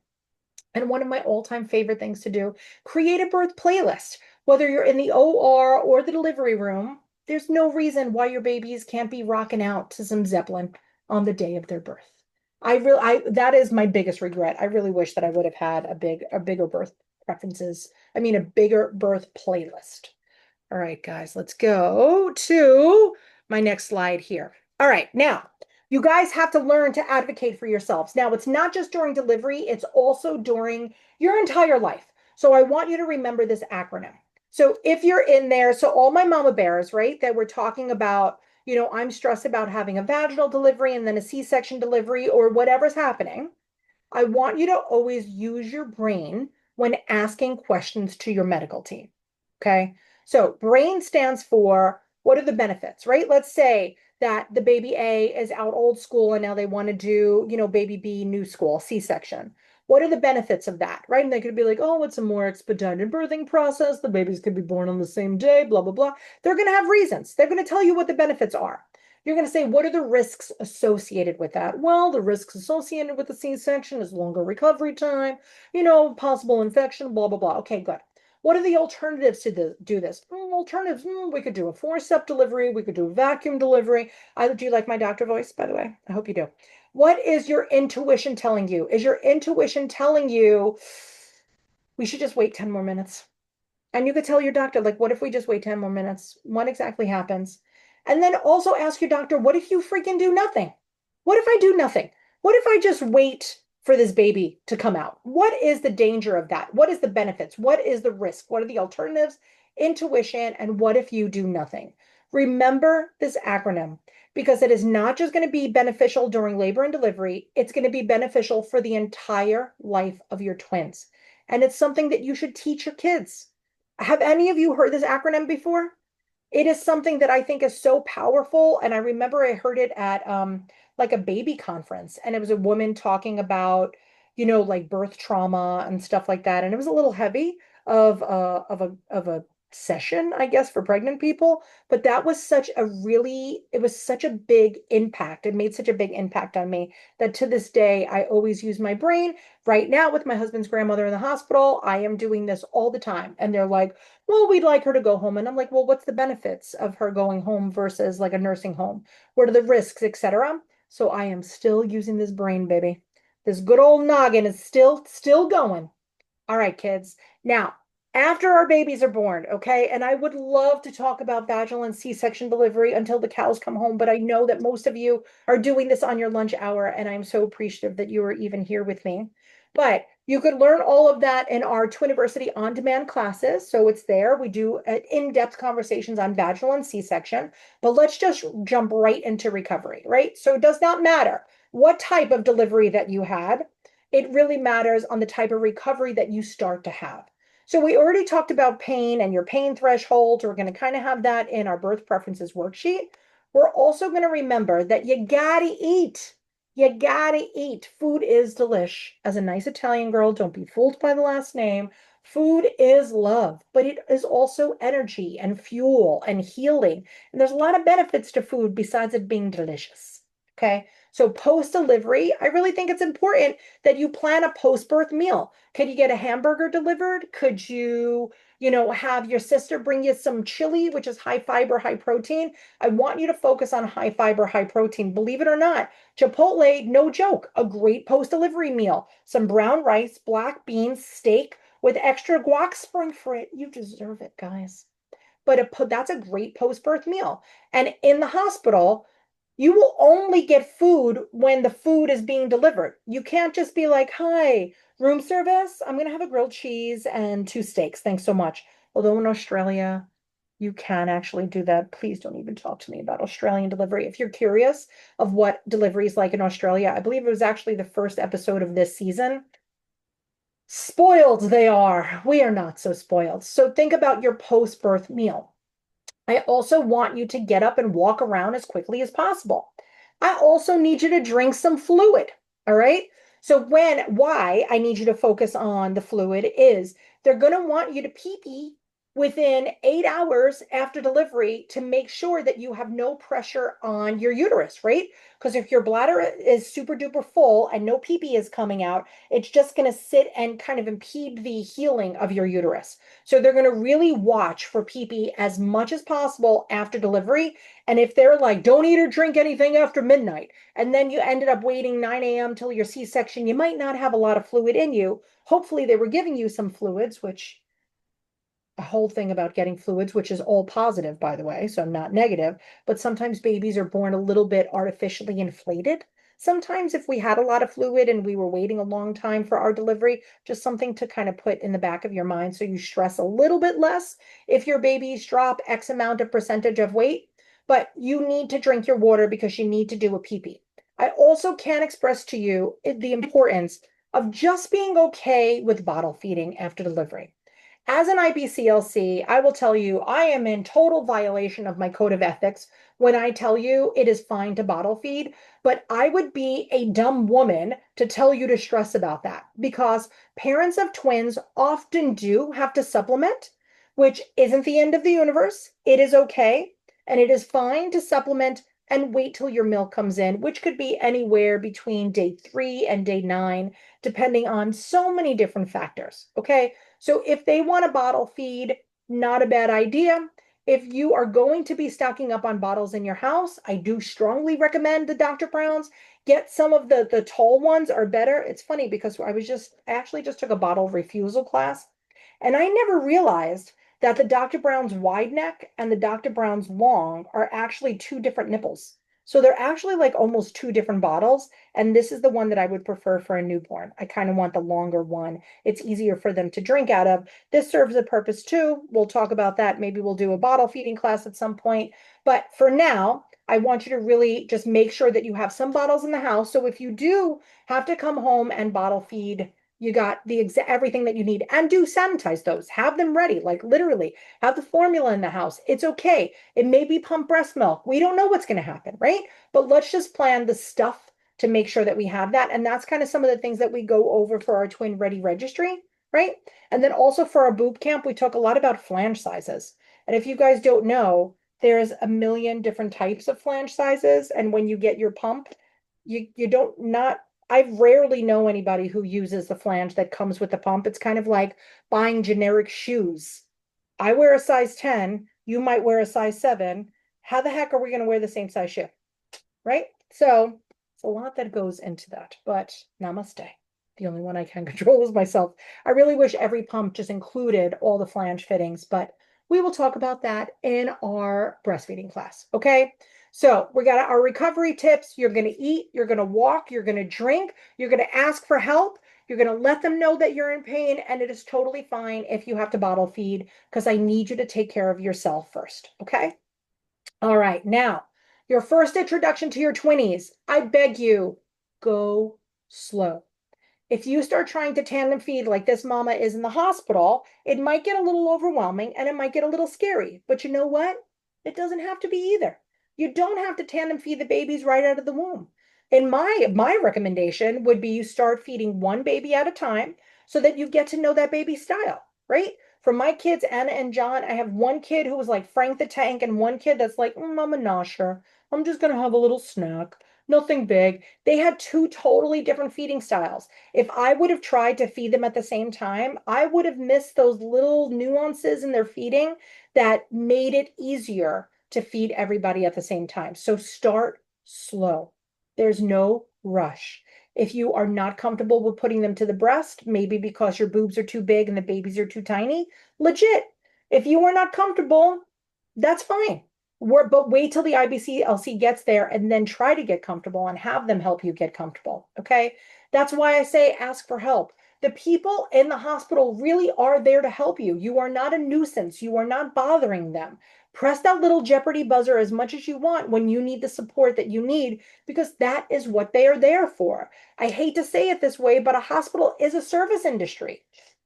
And one of my all-time favorite things to do, create a birth playlist. Whether you're in the OR or the delivery room, there's no reason why your babies can't be rocking out to some Zeppelin on the day of their birth. That is my biggest regret. I really wish that I would have had a bigger birth preferences. I mean, a bigger birth playlist. All right, guys, let's go to my next slide here. All right, now you guys have to learn to advocate for yourselves. Now, it's not just during delivery, it's also during your entire life. So I want you to remember this acronym. So if you're in there, so all my mama bears, right, that we're talking about, I'm stressed about having a vaginal delivery and then a C-section delivery or whatever's happening. I want you to always use your brain when asking questions to your medical team. Okay. So brain stands for what are the benefits, right? Let's say that the baby A is out old school and now they want to do, baby B new school, C-section. What are the benefits of that, right? And they could be like, oh, it's a more expedited birthing process. The babies could be born on the same day, blah, blah, blah. They're going to have reasons. They're going to tell you what the benefits are. You're going to say, what are the risks associated with that? Well, the risks associated with the C-section is longer recovery time, possible infection, blah, blah, blah. Okay, good. What are the alternatives to do this? Alternatives, we could do a forceps delivery. We could do a vacuum delivery. Do you like my doctor voice, by the way? I hope you do. What is your intuition telling you? Is your intuition telling you we should just wait 10 more minutes? And you could tell your doctor, like, what if we just wait 10 more minutes? What exactly happens? And then also ask your doctor, what if you freaking do nothing? What if I do nothing? What if I just wait for this baby to come out? What is the danger of that? What is the benefits? What is the risk? What are the alternatives? Intuition, and what if you do nothing? Remember this acronym because it is not just going to be beneficial during labor and delivery, it's going to be beneficial for the entire life of your twins. And it's something that you should teach your kids. Have any of you heard this acronym before? It is something that I think is so powerful. And I remember I heard it at like a baby conference, and it was a woman talking about, like birth trauma and stuff like that. And it was a little heavy of a session, I guess, for pregnant people. But that was it was such a big impact. It made such a big impact on me that to this day, I always use my brain. Right now, with my husband's grandmother in the hospital, I am doing this all the time. And they're like, well, we'd like her to go home. And I'm like, well, what's the benefits of her going home versus like a nursing home? What are the risks, etc.? So I am still using this brain, baby. This good old noggin is still going. All right, kids. Now, after our babies are born, okay, and I would love to talk about vaginal and C-section delivery until the cows come home, but I know that most of you are doing this on your lunch hour, and I'm so appreciative that you are even here with me. But you could learn all of that in our Twiniversity on-demand classes. So it's there. We do in-depth conversations on vaginal and C-section, but let's just jump right into recovery, right? So it does not matter what type of delivery that you had. It really matters on the type of recovery that you start to have. So we already talked about pain and your pain thresholds. We're going to kind of have that in our birth preferences worksheet. We're also going to remember that you gotta eat. You gotta eat. Food is delish. As a nice Italian girl, don't be fooled by the last name. Food is love, but it is also energy and fuel and healing. And there's a lot of benefits to food besides it being delicious. Okay. So post delivery, I really think it's important that you plan a post-birth meal. Could you get a hamburger delivered? Could you have your sister bring you some chili, which is high fiber, high protein? I want you to focus on high fiber, high protein. Believe it or not, Chipotle, no joke, a great post-delivery meal. Some brown rice, black beans, steak with extra guac spring for it. You deserve it, guys. That's a great post-birth meal. And in the hospital, you will only get food when the food is being delivered. You can't just be like, "Hi, room service. I'm going to have a grilled cheese and two steaks. Thanks so much." Although in Australia, you can actually do that. Please don't even talk to me about Australian delivery. If you're curious of what delivery is like in Australia, I believe it was actually the first episode of this season. Spoiled they are. We are not so spoiled. So think about your post-birth meal. I also want you to get up and walk around as quickly as possible. I also need you to drink some fluid. All right. So, why I need you to focus on the fluid is they're going to want you to pee pee within 8 hours after delivery to make sure that you have no pressure on your uterus, right? Because if your bladder is super duper full and no pee pee is coming out, it's just going to sit and kind of impede the healing of your uterus. So they're going to really watch for pee-pee as much as possible after delivery. And if they're like, don't eat or drink anything after midnight, and then you ended up waiting 9 a.m. till your C-section, you might not have a lot of fluid in you. Hopefully, they were giving you some fluids, which a whole thing about getting fluids, which is all positive, by the way, so not negative. But sometimes babies are born a little bit artificially inflated. Sometimes, if we had a lot of fluid and we were waiting a long time for our delivery, just something to kind of put in the back of your mind so you stress a little bit less if your babies drop X amount of percentage of weight. But you need to drink your water because you need to do a pee pee. I also can't express to you the importance of just being okay with bottle feeding after delivery. As an IBCLC, I will tell you I am in total violation of my code of ethics when I tell you it is fine to bottle feed, but I would be a dumb woman to tell you to stress about that because parents of twins often do have to supplement, which isn't the end of the universe. It is okay, and it is fine to supplement and wait till your milk comes in, which could be anywhere between day 3 and day 9, depending on so many different factors. Okay. So if they want a bottle feed, not a bad idea. If you are going to be stocking up on bottles in your house, I do strongly recommend the Dr. Brown's. Get some of the tall ones are better. It's funny because I actually just took a bottle refusal class, and I never realized that the Dr. Brown's wide neck and the Dr. Brown's long are actually two different nipples. So they're actually like almost two different bottles. And this is the one that I would prefer for a newborn. I kind of want the longer one. It's easier for them to drink out of. This serves a purpose too. We'll talk about that. Maybe we'll do a bottle feeding class at some point. But for now, I want you to really just make sure that you have some bottles in the house. So if you do have to come home and bottle feed, you got everything that you need, and do sanitize those. Have them ready, like literally have the formula in the house. It's okay. It may be pump breast milk. We don't know what's going to happen, right? But let's just plan the stuff to make sure that we have that. And that's kind of some of the things that we go over for our Twin Ready registry, right? And then also for our boot camp, we talk a lot about flange sizes. And if you guys don't know, there's a million different types of flange sizes. And when you get your pump, you don't not I rarely know anybody who uses the flange that comes with the pump. It's kind of like buying generic shoes. I wear a size 10, you might wear a size 7. How the heck are we going to wear the same size shoe? Right? So it's a lot that goes into that, but namaste. The only one I can control is myself. I really wish every pump just included all the flange fittings, but we will talk about that in our breastfeeding class. Okay. So we got our recovery tips. You're going to eat, you're going to walk, you're going to drink, you're going to ask for help. You're going to let them know that you're in pain, and it is totally fine if you have to bottle feed because I need you to take care of yourself first. Okay. All right, now, your first introduction to your 20s, I beg you, go slow. If you start trying to tandem feed like this mama is in the hospital, it might get a little overwhelming and it might get a little scary. But you know what? It doesn't have to be either. You don't have to tandem feed the babies right out of the womb. In my recommendation would be you start feeding one baby at a time so that you get to know that baby style, right? For my kids, Anna and John, I have one kid who was like Frank the Tank and one kid that's like, I'm a nosher. I'm just gonna have a little snack. Nothing big. They had two totally different feeding styles. If I would have tried to feed them at the same time, I would have missed those little nuances in their feeding that made it easier to feed everybody at the same time. So start slow. There's no rush. If you are not comfortable with putting them to the breast, maybe because your boobs are too big and the babies are too tiny, legit. If you are not comfortable, that's fine. But wait till the IBCLC gets there and then try to get comfortable and have them help you get comfortable. Okay. That's why I say ask for help. The people in the hospital really are there to help you. You are not a nuisance. You are not bothering them. Press that little Jeopardy buzzer as much as you want when you need the support that you need, because that is what they are there for. I hate to say it this way, but a hospital is a service industry,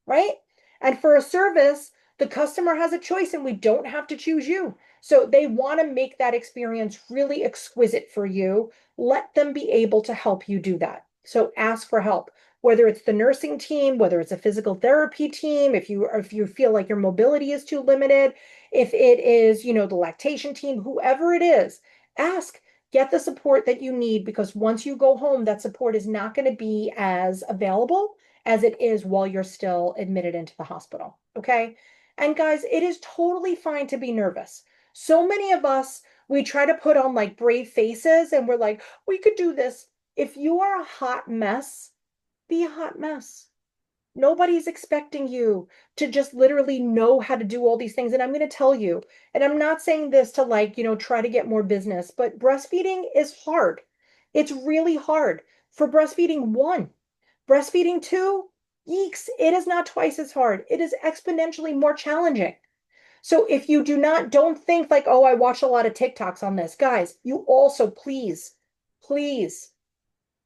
right? And for a service, the customer has a choice and we don't have to choose you. So they want to make that experience really exquisite for you. Let them be able to help you do that. So ask for help, whether it's the nursing team, whether it's a physical therapy team, if you feel like your mobility is too limited, if it is, the lactation team, whoever it is, ask, get the support that you need, because once you go home, that support is not going to be as available as it is while you're still admitted into the hospital. Okay. And guys, it is totally fine to be nervous. So many of us, we try to put on like brave faces and we're like, we could do this. If you are a hot mess, be a hot mess. Nobody's expecting you to just literally know how to do all these things. And I'm going to tell you, and I'm not saying this to like, try to get more business, but breastfeeding is hard. It's really hard. For breastfeeding one, breastfeeding two, yeeks, it is not twice as hard. It is exponentially more challenging. So if you don't think like, oh, I watched a lot of TikToks on this, guys, you also please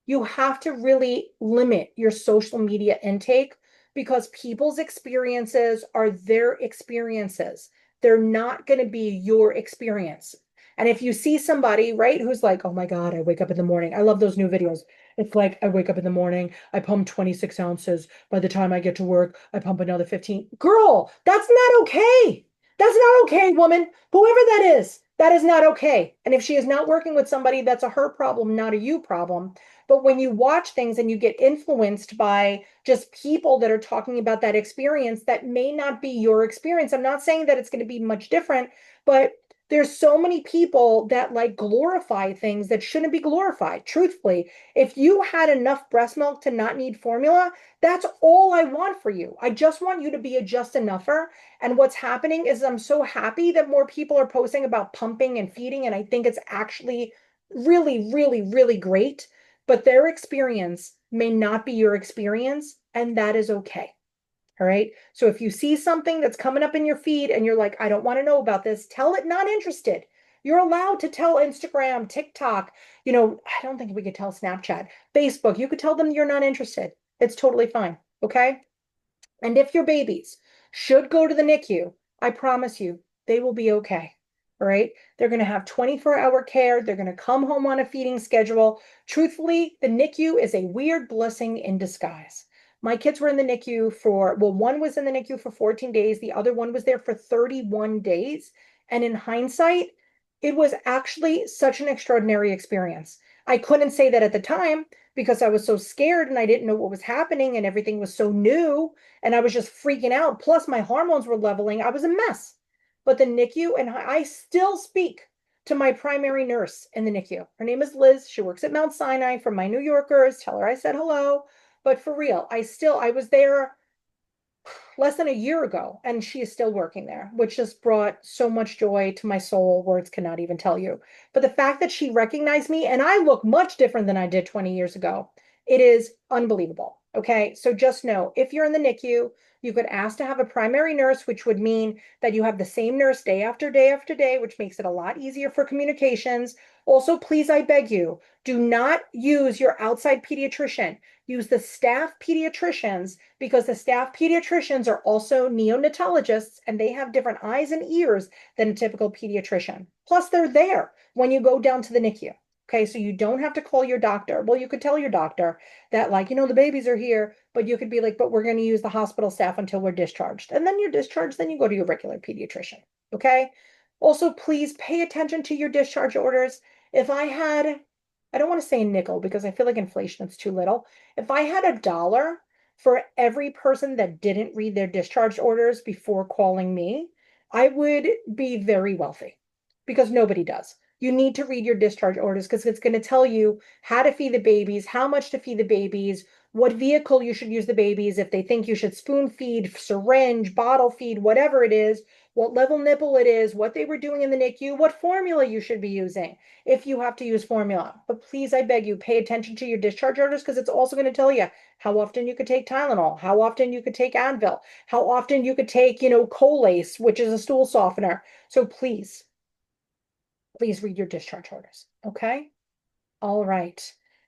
you have to really limit your social media intake, because people's experiences are their experiences. They're not going to be your experience. And if you see somebody, right, who's like, oh my God, I wake up in the morning. I love those new videos. It's like, I wake up in the morning, I pump 26 ounces. By the time I get to work, I pump another 15. Girl, that's not okay. That's not okay, woman. Whoever that is not okay. And if she is not working with somebody, that's a her problem, not a you problem. But when you watch things and you get influenced by just people that are talking about that experience, that may not be your experience. I'm not saying that it's going to be much different, but there's so many people that like glorify things that shouldn't be glorified. Truthfully, if you had enough breast milk to not need formula, that's all I want for you. I just want you to be a just enougher. And what's happening is I'm so happy that more people are posting about pumping and feeding. And I think it's actually really, really, really great, but their experience may not be your experience, and that is okay. All right. So if you see something that's coming up in your feed and you're like, I don't want to know about this, tell it not interested. You're allowed to tell Instagram, TikTok, I don't think we could tell Snapchat, Facebook. You could tell them you're not interested. It's totally fine. Okay. And if your babies should go to the NICU, I promise you, they will be okay. All right. They're going to have 24-hour care. They're going to come home on a feeding schedule. Truthfully, the NICU is a weird blessing in disguise. My kids were in the NICU one was in the NICU for 14 days. The other one was there for 31 days. And in hindsight, it was actually such an extraordinary experience. I couldn't say that at the time because I was so scared and I didn't know what was happening and everything was so new and I was just freaking out. Plus, my hormones were leveling. I was a mess. But the NICU, and I still speak to my primary nurse in the NICU. Her name is Liz. She works at Mount Sinai. For my New Yorkers, tell her I said hello. But for real, I was there less than a year ago, and she is still working there, which just brought so much joy to my soul. Words cannot even tell you. But the fact that she recognized me, and I look much different than I did 20 years ago, it is unbelievable. Okay. So just know if you're in the NICU, you could ask to have a primary nurse, which would mean that you have the same nurse day after day after day, which makes it a lot easier for communications. Also, please, I beg you, do not use your outside pediatrician. Use the staff pediatricians, because the staff pediatricians are also neonatologists and they have different eyes and ears than a typical pediatrician. Plus, they're there when you go down to the NICU. Okay, so you don't have to call your doctor. Well, you could tell your doctor that, like, the babies are here, but you could be like, but we're going to use the hospital staff until we're discharged. And then you're discharged, then you go to your regular pediatrician. Okay. Also, please pay attention to your discharge orders. If I had, I don't want to say a nickel because I feel like inflation is too little. If I had $1 for every person that didn't read their discharge orders before calling me, I would be very wealthy because nobody does. You need to read your discharge orders because it's going to tell you how to feed the babies, how much to feed the babies, what vehicle you should use the babies, if they think you should spoon feed, syringe, bottle feed, whatever it is, what level nipple it is, what they were doing in the NICU, what formula you should be using if you have to use formula. But please, I beg you, pay attention to your discharge orders because it's also going to tell you how often you could take Tylenol, how often you could take Advil, how often you could take, Colace, which is a stool softener. So please read your discharge orders. Okay. All right.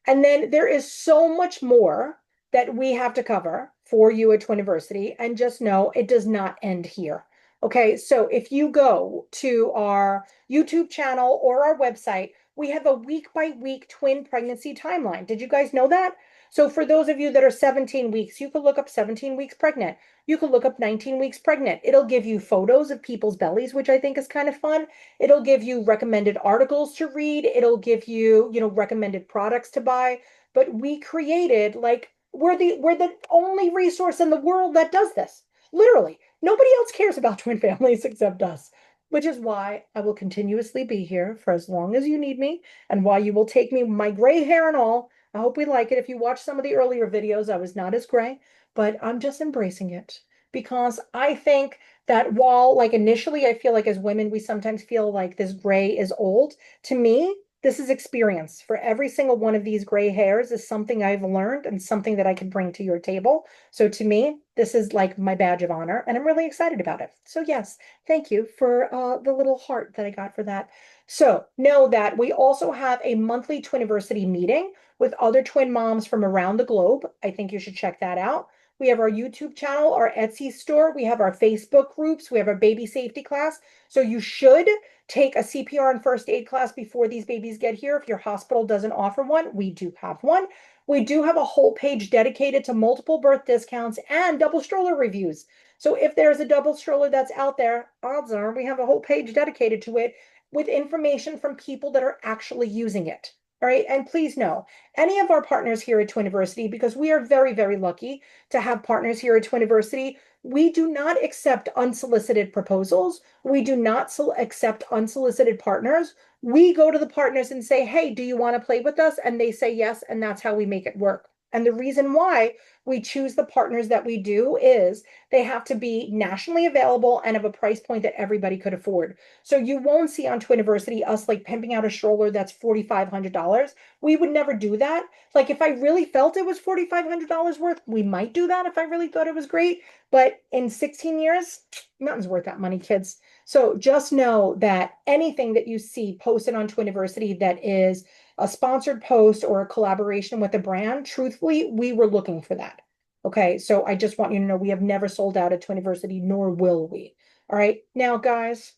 And then there is so much more that we have to cover for you at Twiniversity. And just know it does not end here. Okay. So if you go to our YouTube channel or our website, we have a week by week twin pregnancy timeline. Did you guys know that? So for those of you that are 17 weeks, you could look up 17 weeks pregnant. You could look up 19 weeks pregnant. It'll give you photos of people's bellies, which I think is kind of fun. It'll give you recommended articles to read. It'll give you, recommended products to buy. But we created like we're the only resource in the world that does this. Literally, nobody else cares about twin families except us, which is why I will continuously be here for as long as you need me and why you will take me, my gray hair and all. I hope we like it. If you watch some of the earlier videos, I was not as gray, but I'm just embracing it because I think that while like initially I feel like as women we sometimes feel like this gray is old, to me this is experience. For every single one of these gray hairs is something I've learned and something that I can bring to your table. So to me this is like my badge of honor and I'm really excited about it. So yes, thank you for the little heart that I got for that. So know that we also have a monthly Twiniversity meeting with other twin moms from around the globe. I think you should check that out. We have our YouTube channel, our Etsy store. We have our Facebook groups. We have our baby safety class. So you should take a CPR and first aid class before these babies get here. If your hospital doesn't offer one, we do have one. We do have a whole page dedicated to multiple birth discounts and double stroller reviews. So if there's a double stroller that's out there, odds are we have a whole page dedicated to it with information from people that are actually using it. All right. And please know any of our partners here at Twiniversity, because we are very, very lucky to have partners here at Twiniversity. We do not accept unsolicited proposals. We do not accept unsolicited partners. We go to the partners and say, hey, do you want to play with us? And they say yes. And that's how we make it work. And the reason why we choose the partners that we do is they have to be nationally available and of a price point that everybody could afford. So you won't see on Twiniversity us like pimping out a stroller that's $4,500. We would never do that. Like if I really felt it was $4,500 worth, we might do that if I really thought it was great. But in 16 years, nothing's worth that money, kids. So just know that anything that you see posted on Twiniversity that is a sponsored post or a collaboration with a brand, truthfully, we were looking for that. Okay, so I just want you to know we have never sold out at Twiniversity, nor will we. All right, now guys,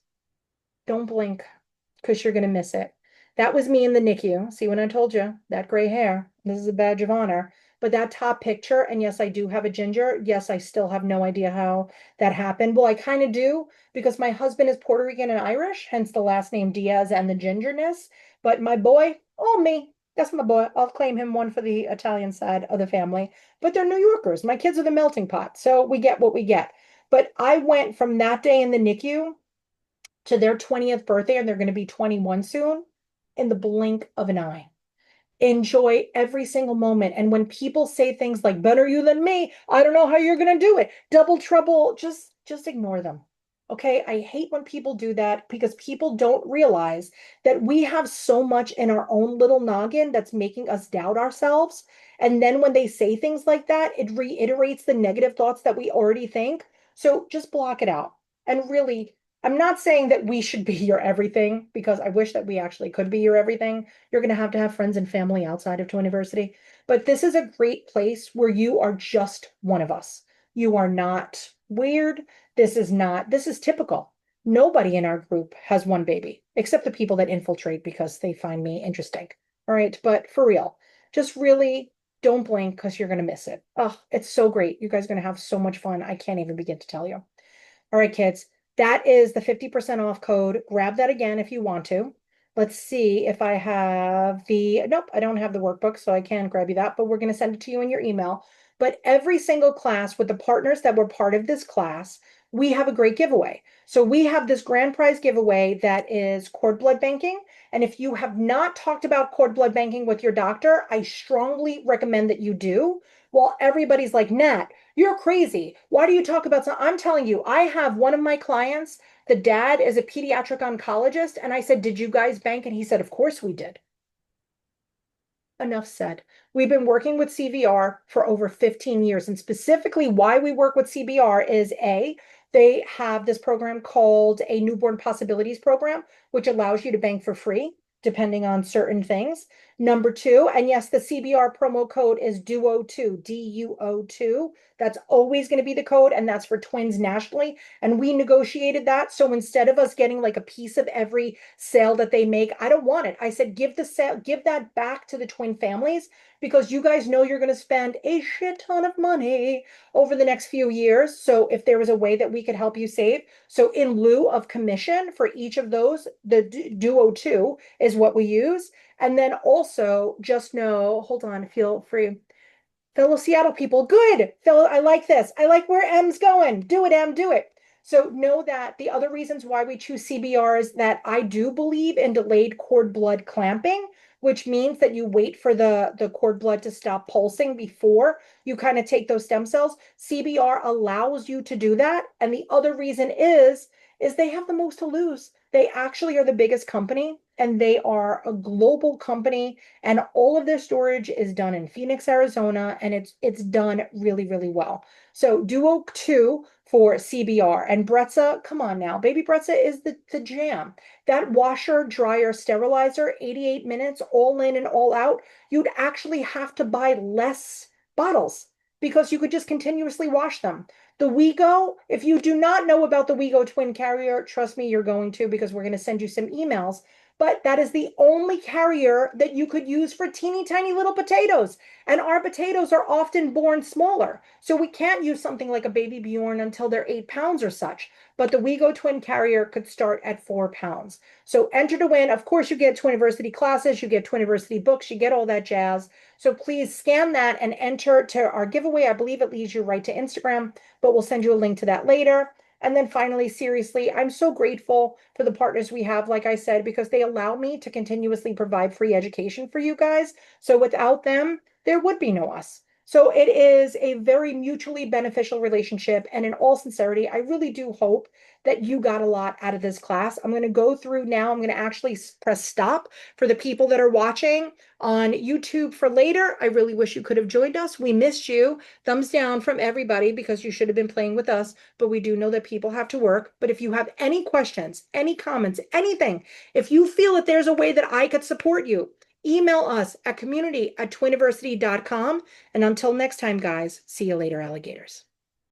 don't blink because you're going to miss it. That was me in the NICU. See when I told you that gray hair, this is a badge of honor. But that top picture, and yes, I do have a ginger. Yes, I still have no idea how that happened. Well, I kind of do because my husband is Puerto Rican and Irish, hence the last name Diaz and the gingerness. But my boy, oh, me, that's my boy. I'll claim him one for the Italian side of the family. But they're New Yorkers. My kids are the melting pot. So we get what we get. But I went from that day in the NICU to their 20th birthday, and they're going to be 21 soon, in the blink of an eye. Enjoy every single moment. And when people say things like better you than me, I don't know how you're going to do it. Double trouble, just ignore them. Okay? I hate when people do that because people don't realize that we have so much in our own little noggin that's making us doubt ourselves. And then when they say things like that, it reiterates the negative thoughts that we already think. So just block it out. And really, I'm not saying that we should be your everything because I wish that we actually could be your everything. You're going to have friends and family outside of Twiniversity. But this is a great place where you are just one of us. You are not weird. This is typical. Nobody in our group has one baby except the people that infiltrate because they find me interesting. All right, but for real, just really don't blink because you're going to miss it. Oh, it's so great. You guys are going to have so much fun. I can't even begin to tell you. All right, kids, that is the 50% off code. Grab that again if you want to. Let's see if I have nope, I don't have the workbook, so I can't grab you that, but we're going to send it to you in your email. But every single class with the partners that were part of this class, we have a great giveaway. So we have this grand prize giveaway that is cord blood banking. And if you have not talked about cord blood banking with your doctor, I strongly recommend that you do. While everybody's like, Nat, you're crazy. Why do you talk about some? I'm telling you, I have one of my clients, the dad is a pediatric oncologist, and I said, "Did you guys bank?" And he said, "Of course we did." Enough said. We've been working with CVR for over 15 years. And specifically, why we work with CBR is they have this program called a Newborn Possibilities Program, which allows you to bank for free depending on certain things. Number two, and yes, the CBR promo code is DUO2, DUO2. That's always going to be the code, and that's for twins nationally. And we negotiated that. So instead of us getting like a piece of every sale that they make, I don't want it. I said, give the sale, give that back to the twin families because you guys know you're going to spend a shit ton of money over the next few years. So if there was a way that we could help you save, so in lieu of commission for each of those, the Duo 2 is what we use. And then also just know, hold on, feel free. Fellow Seattle people, good. Fellow, I like this. I like where M's going. Do it, M, do it. So know that the other reasons why we choose CBR is that I do believe in delayed cord blood clamping, which means that you wait for the cord blood to stop pulsing before you kind of take those stem cells. CBR allows you to do that. And the other reason is they have the most to lose. They actually are the biggest company and they are a global company and all of their storage is done in Phoenix, Arizona, and it's done really, really well. So Duo 2 for CBR and Bretza, come on now. Baby Bretza is the jam. That washer, dryer, sterilizer, 88 minutes, all in and all out. You'd actually have to buy less bottles because you could just continuously wash them. The WeGo, if you do not know about the WeGo twin carrier, trust me, you're going to because we're going to send you some emails. But that is the only carrier that you could use for teeny tiny little potatoes. And our potatoes are often born smaller. So we can't use something like a baby Bjorn until they're 8 pounds or such. But the WeGo twin carrier could start at 4 pounds. So enter to win. Of course, you get Twiniversity classes, you get Twiniversity books, you get all that jazz. So please scan that and enter to our giveaway. I believe it leads you right to Instagram, but we'll send you a link to that later. And then finally, seriously, I'm so grateful for the partners we have, like I said, because they allow me to continuously provide free education for you guys. So without them, there would be no us. So it is a very mutually beneficial relationship. And in all sincerity, I really do hope that you got a lot out of this class. I'm going to go through now. I'm going to actually press stop for the people that are watching on YouTube for later. I really wish you could have joined us. We missed you. Thumbs down from everybody because you should have been playing with us, but we do know that people have to work. But if you have any questions, any comments, anything, if you feel that there's a way that I could support you, email us at community@twiniversity.com. And until next time, guys, see you later, alligators.